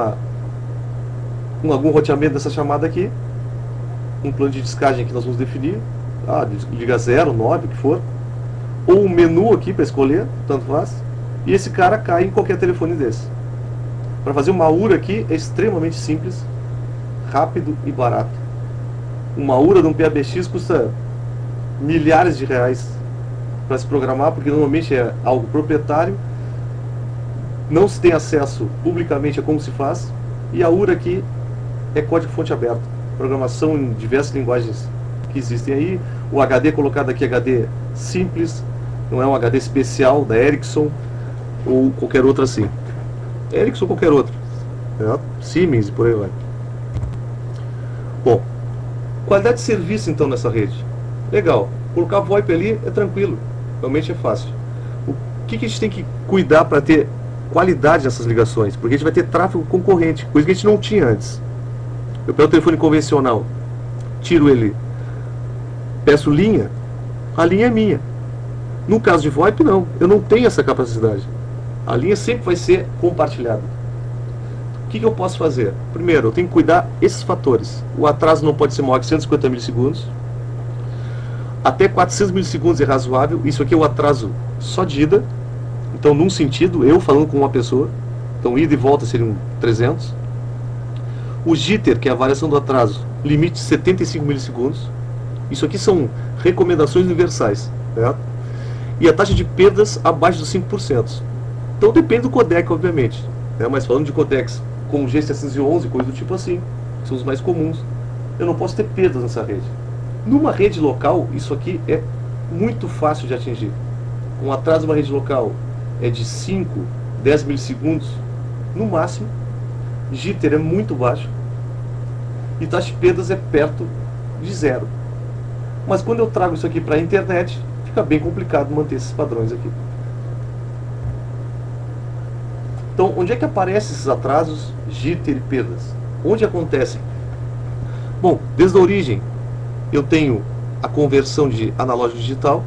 roteamento dessa chamada aqui, um plano de descagem que nós vamos definir, liga 0, 9, o que for, ou um menu aqui para escolher, tanto faz, e esse cara cai em qualquer telefone desse. Para fazer uma URA aqui é extremamente simples, rápido e barato. Uma URA de um PBX custa milhares de reais para se programar, porque normalmente é algo proprietário, não se tem acesso publicamente a como se faz, e a URA aqui é código-fonte aberto, programação em diversas linguagens que existem aí. O HD colocado aqui é HD simples, não é um HD especial da Ericsson ou qualquer outra assim. Ericsson ou qualquer outra, Siemens e por aí vai. Bom, qualidade de serviço então nessa rede. Legal, colocar VoIP ali é tranquilo, realmente é fácil. O que a gente tem que cuidar para ter qualidade nessas ligações? Porque a gente vai ter tráfego concorrente, coisa que a gente não tinha antes. Eu pego o telefone convencional, tiro ele, peço linha, a linha é minha. No caso de VoIP não, eu não tenho essa capacidade. A linha sempre vai ser compartilhada. O que eu posso fazer? Primeiro, eu tenho que cuidar esses fatores. O atraso não pode ser maior que 150 milissegundos. Até 400 milissegundos é razoável. Isso aqui é o atraso só de ida. Então, num sentido, eu falando com uma pessoa. Então, ida e volta seriam 300. O jitter, que é a variação do atraso, limite 75 milissegundos. Isso aqui são recomendações universais, certo? E a taxa de perdas abaixo dos 5%. Então, depende do codec, obviamente. Né? Mas falando de codecs como o G711, coisa do tipo assim, que são os mais comuns, eu não posso ter perdas nessa rede. Numa rede local, isso aqui é muito fácil de atingir. Um atraso de uma rede local é de 5, 10 milissegundos, no máximo. Jitter é muito baixo. E taxa de perdas é perto de zero. Mas quando eu trago isso aqui para a internet, fica bem complicado manter esses padrões aqui. Então, onde é que aparecem esses atrasos, jitter e perdas? Onde acontecem? Bom, desde a origem, eu tenho a conversão de analógico digital,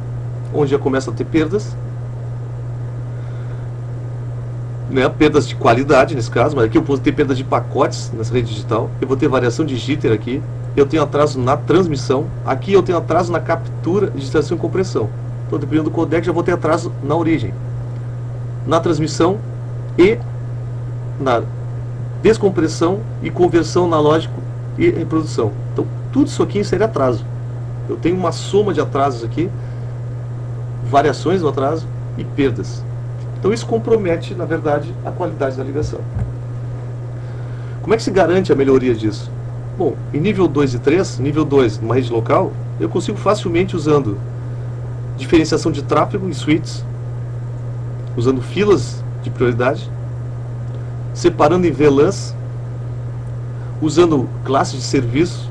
onde já começa a ter perdas. Né, perdas de qualidade nesse caso, mas aqui eu vou ter perdas de pacotes nessa rede digital. Eu vou ter variação de jitter aqui. Eu tenho atraso na transmissão. Aqui eu tenho atraso na captura, digitação e compressão. Então, dependendo do codec, já vou ter atraso na origem, na transmissão e na descompressão e conversão analógico e reprodução. Então, tudo isso aqui insere atraso. Eu tenho uma soma de atrasos aqui, variações do atraso e perdas. Então isso compromete, na verdade, a qualidade da ligação. Como é que se garante a melhoria disso? Bom, em nível 2 e 3, nível 2, numa rede local, eu consigo facilmente usando diferenciação de tráfego em suítes, usando filas de prioridade, separando em VLANs, usando classes de serviço,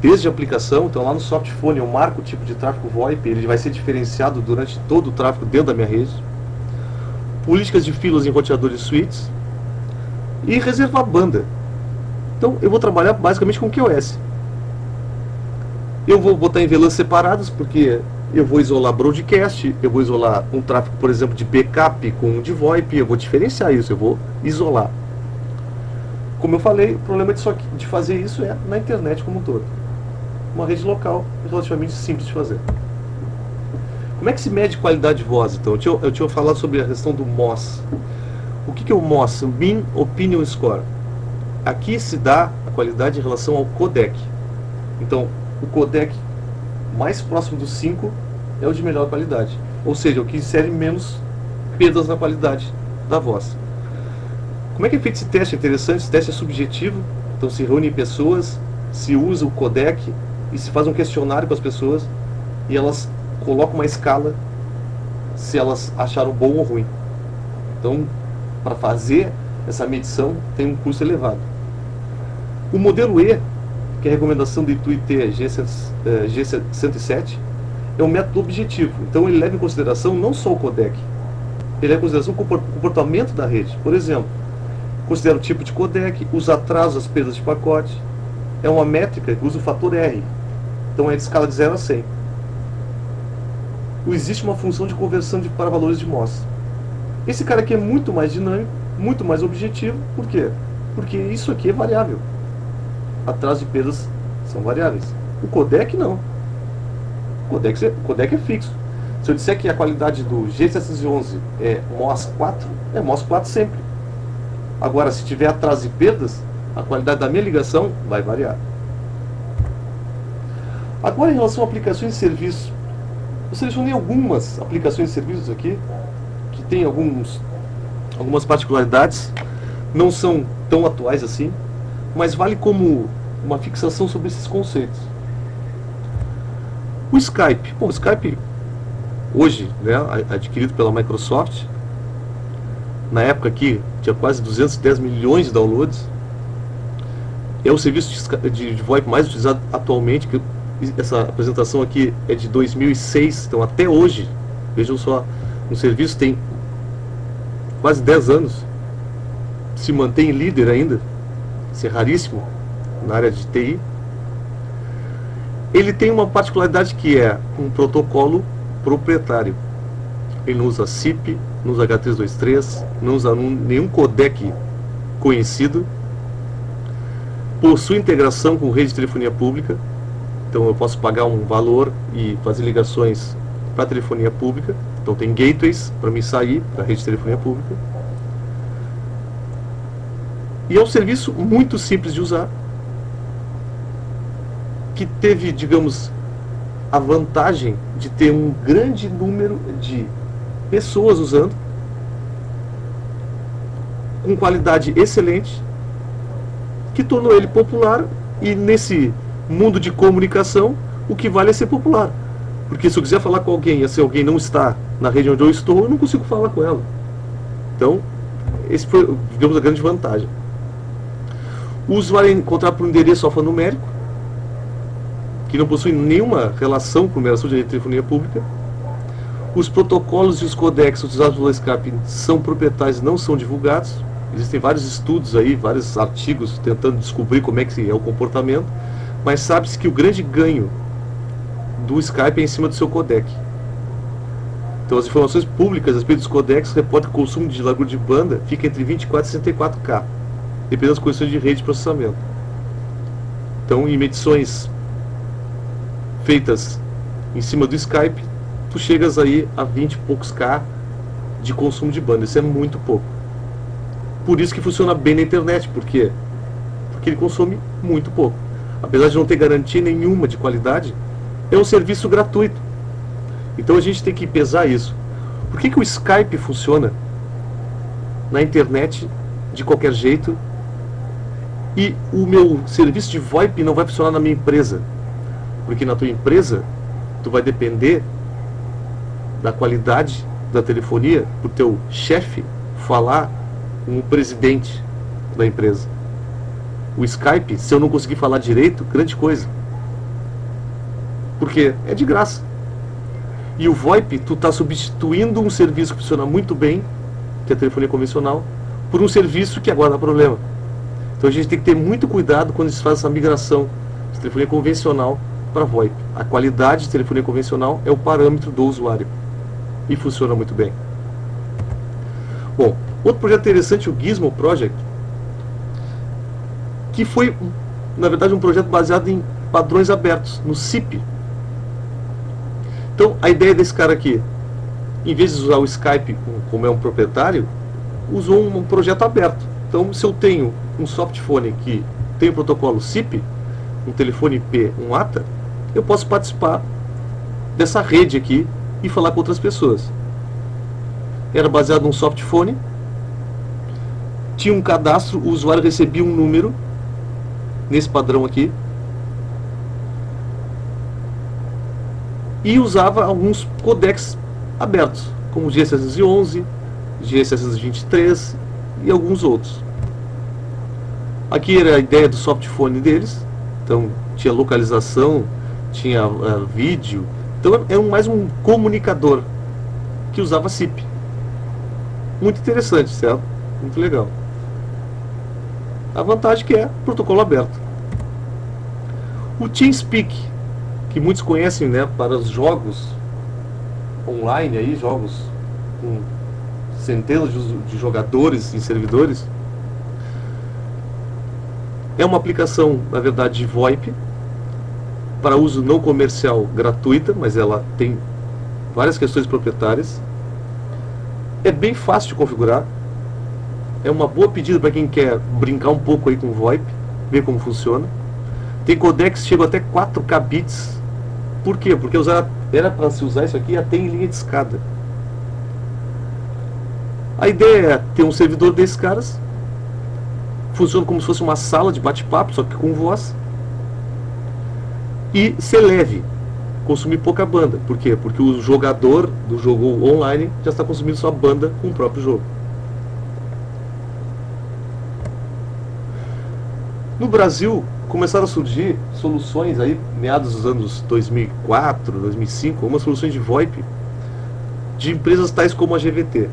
desde a aplicação. Então lá no softphone eu marco o tipo de tráfego VoIP, ele vai ser diferenciado durante todo o tráfego dentro da minha rede. Políticas de filas em roteadores de suítes e reservar banda. Então eu vou trabalhar basicamente com QoS. Eu vou botar em VLANs separados, porque eu vou isolar broadcast, eu vou isolar um tráfego, por exemplo, de backup com um de VoIP, eu vou diferenciar isso, eu vou isolar. Como eu falei, o problema de fazer isso é na internet como um todo. Uma rede local é relativamente simples de fazer. Como é que se mede qualidade de voz, então? Eu tinha falado sobre a questão do MOS. O que é o MOS? O Mean Opinion Score. Aqui se dá a qualidade em relação ao codec. Então, o codec mais próximo do 5 é o de melhor qualidade. Ou seja, o que insere menos perdas na qualidade da voz. Como é que é feito esse teste? É interessante, esse teste é subjetivo. Então se reúnem pessoas, se usa o codec e se faz um questionário com as pessoas e elas colocam uma escala se elas acharam bom ou ruim. Então, para fazer essa medição tem um custo elevado. O modelo E, que é a recomendação do ITU-IT G107, é um método objetivo. Então ele leva em consideração não só o codec, ele leva em consideração o comportamento da rede. Por exemplo, considera o tipo de codec, os atrasos, as perdas de pacote. É uma métrica que usa o fator R. Então é de escala de 0 a 100. Existe uma função de conversão para valores de MOS. Esse cara aqui é muito mais dinâmico, muito mais objetivo. Por quê? Porque isso aqui é variável. Atraso e perdas são variáveis. O codec não. O codec é fixo. Se eu disser que a qualidade do G711 é MOS 4, é MOS 4 sempre. Agora, se tiver atraso e perdas, a qualidade da minha ligação vai variar. Agora, em relação a aplicações de serviço, eu selecionei algumas aplicações de serviços aqui, que tem algumas particularidades, não são tão atuais assim, mas vale como uma fixação sobre esses conceitos. O Skype. Bom, o Skype, hoje, né, adquirido pela Microsoft, na época aqui, tinha quase 210 milhões de downloads. É o serviço de VoIP mais utilizado atualmente, que essa apresentação aqui é de 2006, então até hoje, vejam só, um serviço tem quase 10 anos, se mantém líder ainda, isso é raríssimo na área de TI. Ele tem uma particularidade que é um protocolo proprietário. Ele não usa SIP, não usa H323, não usa nenhum codec conhecido, possui integração com rede de telefonia pública, então eu posso pagar um valor e fazer ligações para a telefonia pública, então tem gateways para me sair da rede de telefonia pública. E é um serviço muito simples de usar, que teve, digamos, a vantagem de ter um grande número de pessoas usando, com qualidade excelente, que tornou ele popular. E nesse mundo de comunicação, o que vale é ser popular. Porque se eu quiser falar com alguém e se alguém não está na rede onde eu estou, eu não consigo falar com ela. Então, esse foi, digamos, a grande vantagem. O usuário é encontrado por um endereço alfanumérico, que não possui nenhuma relação com a numeração de rede de telefonia pública. Os protocolos e os codecs utilizados pelo Skype são proprietários e não são divulgados. Existem vários estudos aí, vários artigos tentando descobrir como é que é o comportamento, mas sabe-se que o grande ganho do Skype é em cima do seu codec. Então as informações públicas a respeito dos codecs reportam que o consumo de largura de banda fica entre 24 e 64K, dependendo das condições de rede de processamento. Então, em medições feitas em cima do Skype, tu chegas aí a 20 e poucos K de consumo de banda. Isso é muito pouco. Por isso que funciona bem na internet. Por quê? Porque ele consome muito pouco. Apesar de não ter garantia nenhuma de qualidade, é um serviço gratuito. Então a gente tem que pesar isso. Por que o Skype funciona na internet de qualquer jeito e o meu serviço de VoIP não vai funcionar na minha empresa? Porque na tua empresa tu vai depender da qualidade da telefonia para o teu chefe falar com o presidente da empresa. O Skype, se eu não conseguir falar direito, grande coisa. Porque é de graça. E o VoIP, tu está substituindo um serviço que funciona muito bem, que é a telefonia convencional, por um serviço que agora dá problema. Então a gente tem que ter muito cuidado quando se faz essa migração de telefonia convencional para VoIP. A qualidade de telefonia convencional é o parâmetro do usuário. E funciona muito bem. Bom, outro projeto interessante, o Gizmo Project, que foi, na verdade, um projeto baseado em padrões abertos, no SIP. Então, a ideia desse cara aqui, em vez de usar o Skype como é um proprietário, usou um projeto aberto. Então, se eu tenho um softphone que tem o protocolo SIP, um telefone IP, um ATA, eu posso participar dessa rede aqui e falar com outras pessoas. Era baseado num softphone, tinha um cadastro, o usuário recebia um número, nesse padrão aqui, e usava alguns codecs abertos, como o G611, G623 e alguns outros. Aqui era a ideia do softphone deles, então tinha localização, tinha vídeo, então é mais um comunicador que usava SIP. Muito interessante, certo? Muito legal. A vantagem que é protocolo aberto. O TeamSpeak, que muitos conhecem, né, para os jogos online, aí, jogos com centenas de jogadores em servidores, é uma aplicação, na verdade, de VoIP, para uso não comercial gratuita, mas ela tem várias questões proprietárias. É bem fácil de configurar. É uma boa pedida para quem quer brincar um pouco aí com o VoIP, ver como funciona. Tem codecs que chegam até 4K bits. Por quê? Porque era para se usar isso aqui até em linha de escada. A ideia é ter um servidor desses caras. Funciona como se fosse uma sala de bate-papo, só que com voz. E ser leve, consumir pouca banda. Por quê? Porque o jogador do jogo online já está consumindo sua banda com o próprio jogo. No Brasil, começaram a surgir soluções aí, meados dos anos 2004, 2005, algumas soluções de VoIP de empresas tais como a GVT.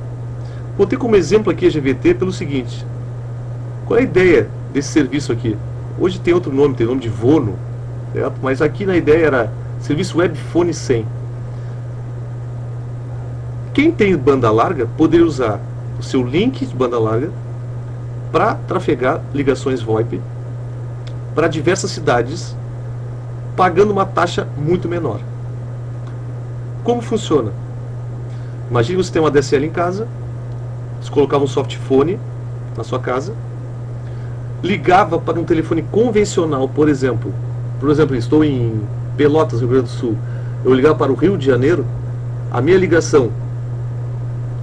Vou ter como exemplo aqui a GVT pelo seguinte: qual é a ideia desse serviço aqui? Hoje tem outro nome, tem o nome de Vono, certo? Mas aqui na ideia era serviço Webphone 100. Quem tem banda larga poderia usar o seu link de banda larga para trafegar ligações VoIP para diversas cidades, pagando uma taxa muito menor. Como funciona? Imagine você tem uma DSL em casa, você colocava um softphone na sua casa, ligava para um telefone convencional, por exemplo, estou em Pelotas, Rio Grande do Sul, eu ligava para o Rio de Janeiro, a minha ligação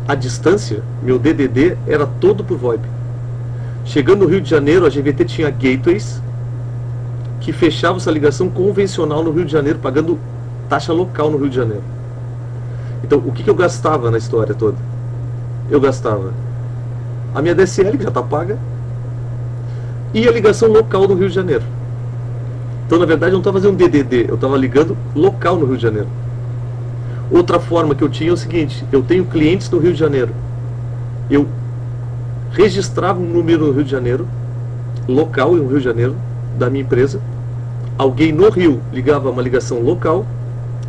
à distância, meu DDD, era todo por VoIP. Chegando no Rio de Janeiro, a GVT tinha gateways que fechavam essa ligação convencional no Rio de Janeiro, pagando taxa local no Rio de Janeiro. Então, o que eu gastava na história toda? Eu gastava a minha DSL, que já está paga, e a ligação local no Rio de Janeiro. Então, na verdade, eu não estava fazendo um DDD, eu estava ligando local no Rio de Janeiro. Outra forma que eu tinha é o seguinte: eu tenho clientes no Rio de Janeiro. Eu registrava um número no Rio de Janeiro, local no Rio de Janeiro, da minha empresa. Alguém no Rio ligava uma ligação local,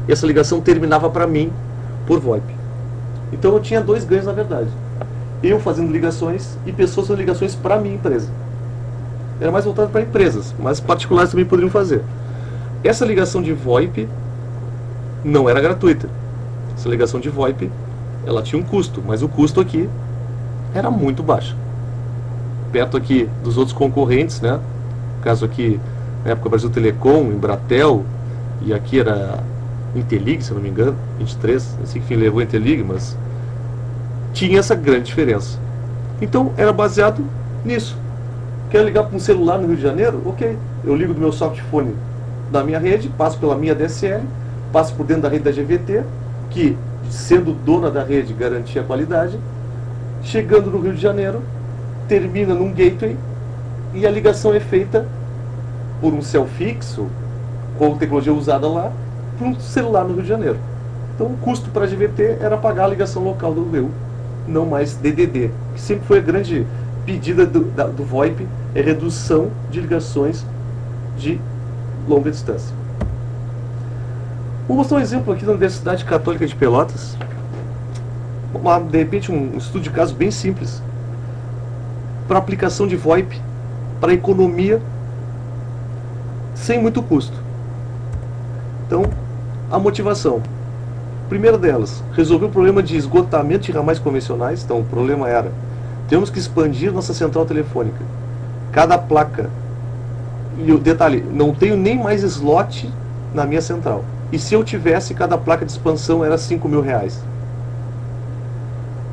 e essa ligação terminava para mim por VoIP. Então eu tinha dois ganhos, na verdade: eu fazendo ligações e pessoas fazendo ligações para a minha empresa. Era mais voltado para empresas, mas particulares também poderiam fazer. Essa ligação de VoIP não era gratuita. Essa ligação de VoIP, ela tinha um custo, mas o custo aqui era muito baixo. Perto aqui dos outros concorrentes, né? No caso aqui, na época Brasil Telecom, Embratel, e aqui era Interlig, se eu não me engano, 23, assim que levou a Interlig, mas tinha essa grande diferença. Então era baseado nisso. Quero ligar para um celular no Rio de Janeiro? Ok, eu ligo do meu softphone da minha rede, passo pela minha DSL, passo por dentro da rede da GVT, que, sendo dona da rede, garantia a qualidade. Chegando no Rio de Janeiro, termina num gateway e a ligação é feita por um cell fixo, com tecnologia usada lá, para um celular no Rio de Janeiro. Então o custo para a GVT era pagar a ligação local do Rio, não mais DDD, que sempre foi a grande pedida do VoIP, é redução de ligações de longa distância. Vou mostrar um exemplo aqui da Universidade Católica de Pelotas. De repente um estudo de caso bem simples para aplicação de VoIP para economia sem muito custo. Então, a motivação: primeira delas, resolver o problema de esgotamento de ramais convencionais. Então o problema era: temos que expandir nossa central telefônica. Cada placa, e o detalhe, não tenho nem mais slot na minha central, e se eu tivesse, cada placa de expansão era R$5.000.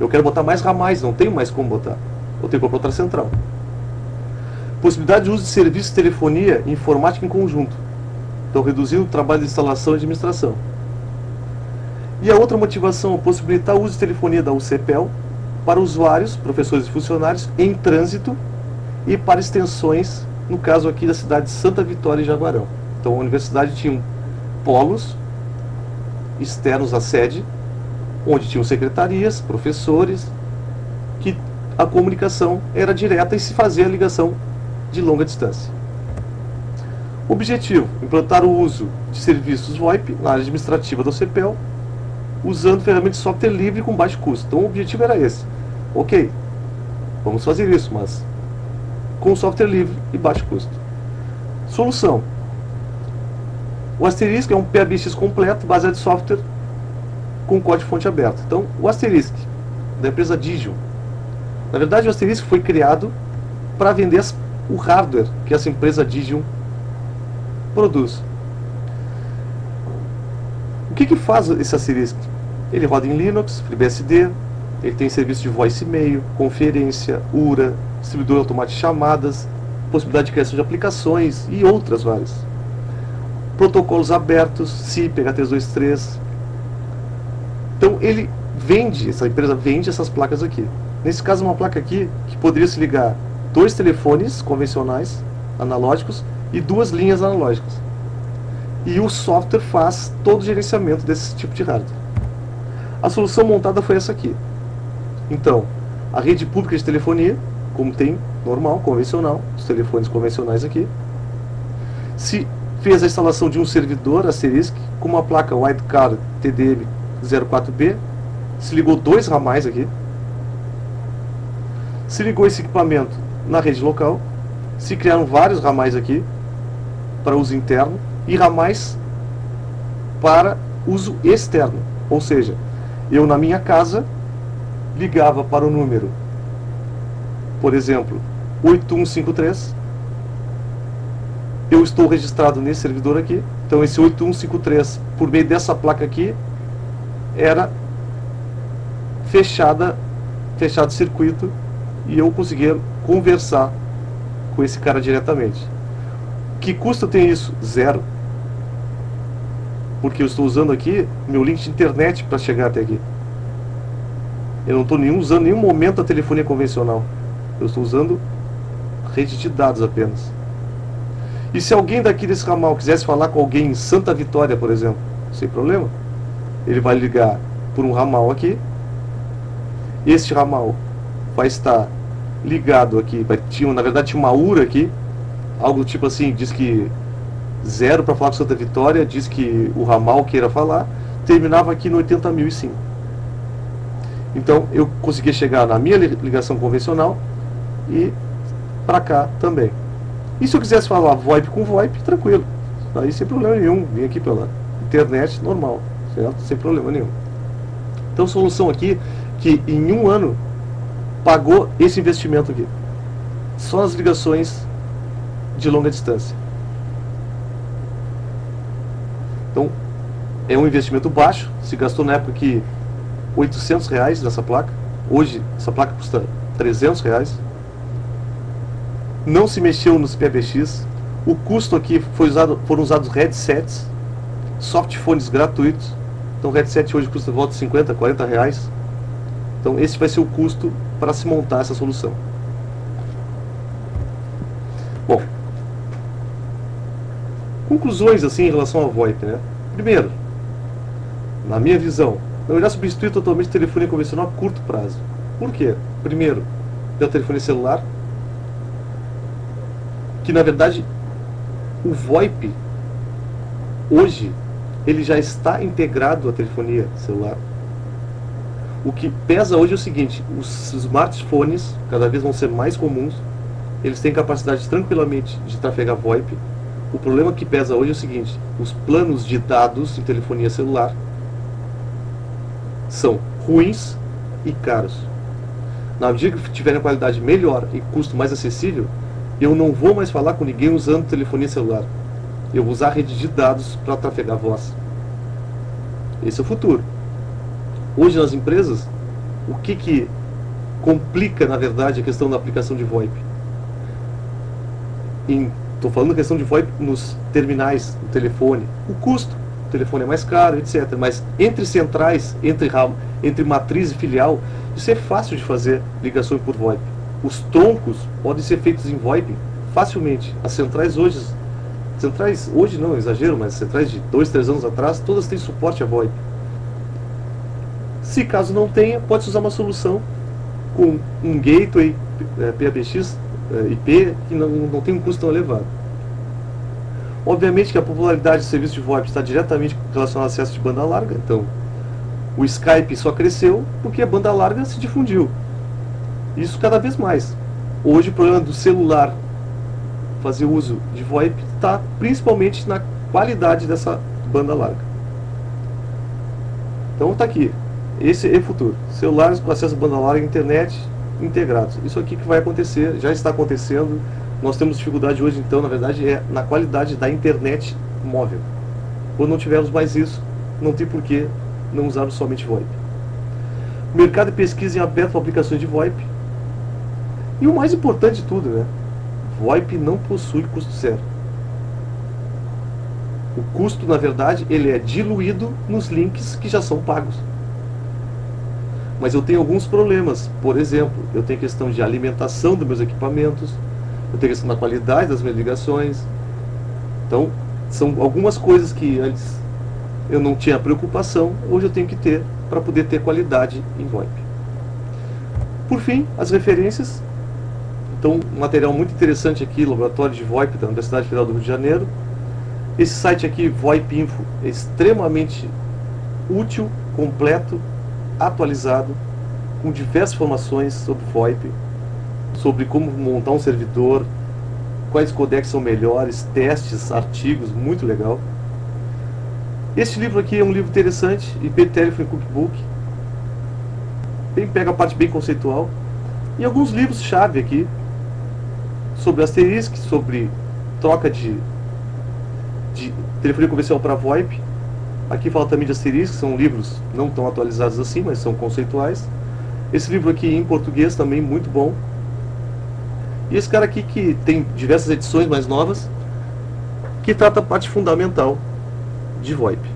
Eu quero botar mais ramais, não tenho mais como botar, vou ter que comprar outra central. Possibilidade de uso de serviços de telefonia e informática em conjunto. Então, reduzindo o trabalho de instalação e administração. E a outra motivação é possibilitar o uso de telefonia da UCPEL para usuários, professores e funcionários em trânsito e para extensões, no caso aqui da cidade de Santa Vitória e Jaguarão. Então a universidade tinha polos externos à sede, onde tinham secretarias, professores, que a comunicação era direta e se fazia a ligação de longa distância. Objetivo: implantar o uso de serviços VoIP na área administrativa da UCPEL, usando ferramentas de software livre com baixo custo. Então o objetivo era esse. Ok, vamos fazer isso, mas com software livre e baixo custo. Solução: o Asterisk é um PBX completo, baseado em software com código-fonte aberto. Então, o Asterisk, da empresa Digium. Na verdade, o Asterisk foi criado para vender o hardware que essa empresa Digium produz. O que faz esse Asterisk? Ele roda em Linux, FreeBSD, ele tem serviço de voice e-mail, conferência, URA, distribuidor automático de chamadas, possibilidade de criação de aplicações e outras várias. Protocolos abertos, SIP, H323. Então ele vende, essa empresa vende essas placas aqui. Nesse caso, uma placa aqui que poderia se ligar 2 telefones convencionais, analógicos, e 2 linhas analógicas. E o software faz todo o gerenciamento desse tipo de hardware. A solução montada foi essa aqui. Então, a rede pública de telefonia, como tem normal, convencional, os telefones convencionais aqui, se fez a instalação de um servidor Asterisk com uma placa Wildcard TDM04B, se ligou 2 ramais aqui, se ligou esse equipamento na rede local, se criaram vários ramais aqui, para uso interno e ramais para uso externo. Ou seja, eu na minha casa ligava para o número, por exemplo, 8153. Eu estou registrado nesse servidor aqui. Então esse 8153, por meio dessa placa aqui, era fechado o circuito e eu conseguia conversar com esse cara diretamente. Que custo tem isso? Zero. Porque eu estou usando aqui meu link de internet para chegar até aqui. Eu não estou usando em nenhum momento a telefonia convencional. Eu estou usando rede de dados apenas. E se alguém daqui desse ramal quisesse falar com alguém em Santa Vitória, por exemplo, sem problema, ele vai ligar por um ramal aqui. Este ramal vai estar ligado aqui, na verdade tinha uma URA aqui, algo do tipo assim, diz que 0 para falar com Santa Vitória, diz que o ramal queira falar, terminava aqui no 80.005. Então eu conseguia chegar na minha ligação convencional e para cá também. E se eu quisesse falar VoIP com VoIP, tranquilo, aí sem problema nenhum, vim aqui pela internet normal, certo? Sem problema nenhum. Então solução aqui que em um ano pagou esse investimento aqui, só nas ligações de longa distância. Então é um investimento baixo, se gastou na época aqui R$800 nessa placa, hoje essa placa custa R$300. Não se mexeu nos PBX, o custo aqui foram usados headsets, softphones gratuitos. Então o headset hoje custa volta de R$50, R$40. Então esse vai ser o custo para se montar essa solução. Bom, conclusões assim em relação ao VoIP, né? Primeiro, na minha visão, não irá substituir totalmente a telefonia convencional a curto prazo. Por quê? Primeiro, pela telefonia celular, que na verdade o VoIP hoje ele já está integrado à telefonia celular. O que pesa hoje é o seguinte: os smartphones cada vez vão ser mais comuns, eles têm capacidade tranquilamente de trafegar VoIP. O problema que pesa hoje é o seguinte: os planos de dados em telefonia celular são ruins e caros. Na medida que tiverem qualidade melhor e custo mais acessível, eu não vou mais falar com ninguém usando telefonia celular. Eu vou usar a rede de dados para trafegar voz. Esse é o futuro. Hoje nas empresas, o que complica na verdade a questão da aplicação de VoIP? Estou falando da questão de VoIP nos terminais, no telefone. O custo, o telefone é mais caro, etc. Mas entre centrais, entre matriz e filial, isso é fácil de fazer ligações por VoIP. Os troncos podem ser feitos em VoIP facilmente. As centrais hoje não, exagero, mas centrais de 2, 3 anos atrás, todas têm suporte a VoIP. Se caso não tenha, pode usar uma solução com um gateway PBX IP que não tem um custo tão elevado. Obviamente que a popularidade do serviço de VoIP está diretamente relacionada ao acesso de banda larga. Então, o Skype só cresceu porque a banda larga se difundiu. Isso cada vez mais. Hoje o problema do celular fazer uso de VoIP está principalmente na qualidade dessa banda larga. Então está aqui. Esse é o futuro. Celulares com acesso a banda larga e internet integrados. Isso aqui que vai acontecer, já está acontecendo. Nós temos dificuldade hoje, então, na verdade, é na qualidade da internet móvel. Quando não tivermos mais isso, não tem por que não usarmos somente VoIP. Mercado de pesquisa em aberto para aplicações de VoIP. E o mais importante de tudo, né? VoIP não possui custo zero. O custo, na verdade, ele é diluído nos links que já são pagos. Mas eu tenho alguns problemas. Por exemplo, eu tenho questão de alimentação dos meus equipamentos, eu tenho questão da qualidade das minhas ligações. Então, são algumas coisas que antes eu não tinha preocupação, hoje eu tenho que ter para poder ter qualidade em VoIP. Por fim, as referências. Então, um material muito interessante aqui, Laboratório de VoIP da Universidade Federal do Rio de Janeiro. Esse site aqui, VoIP Info, é extremamente útil, completo, atualizado, com diversas informações sobre VoIP, sobre como montar um servidor, quais codecs são melhores, testes, artigos, muito legal. Esse livro aqui é um livro interessante, IP Telephone Cookbook. Pega a parte bem conceitual. E alguns livros-chave aqui, sobre Asterisk, sobre troca de telefonia convencional para VoIP. Aqui fala também de Asterisk, são livros não tão atualizados assim, mas são conceituais. Esse livro aqui em português também muito bom. E esse cara aqui que tem diversas edições mais novas, que trata a parte fundamental de VoIP.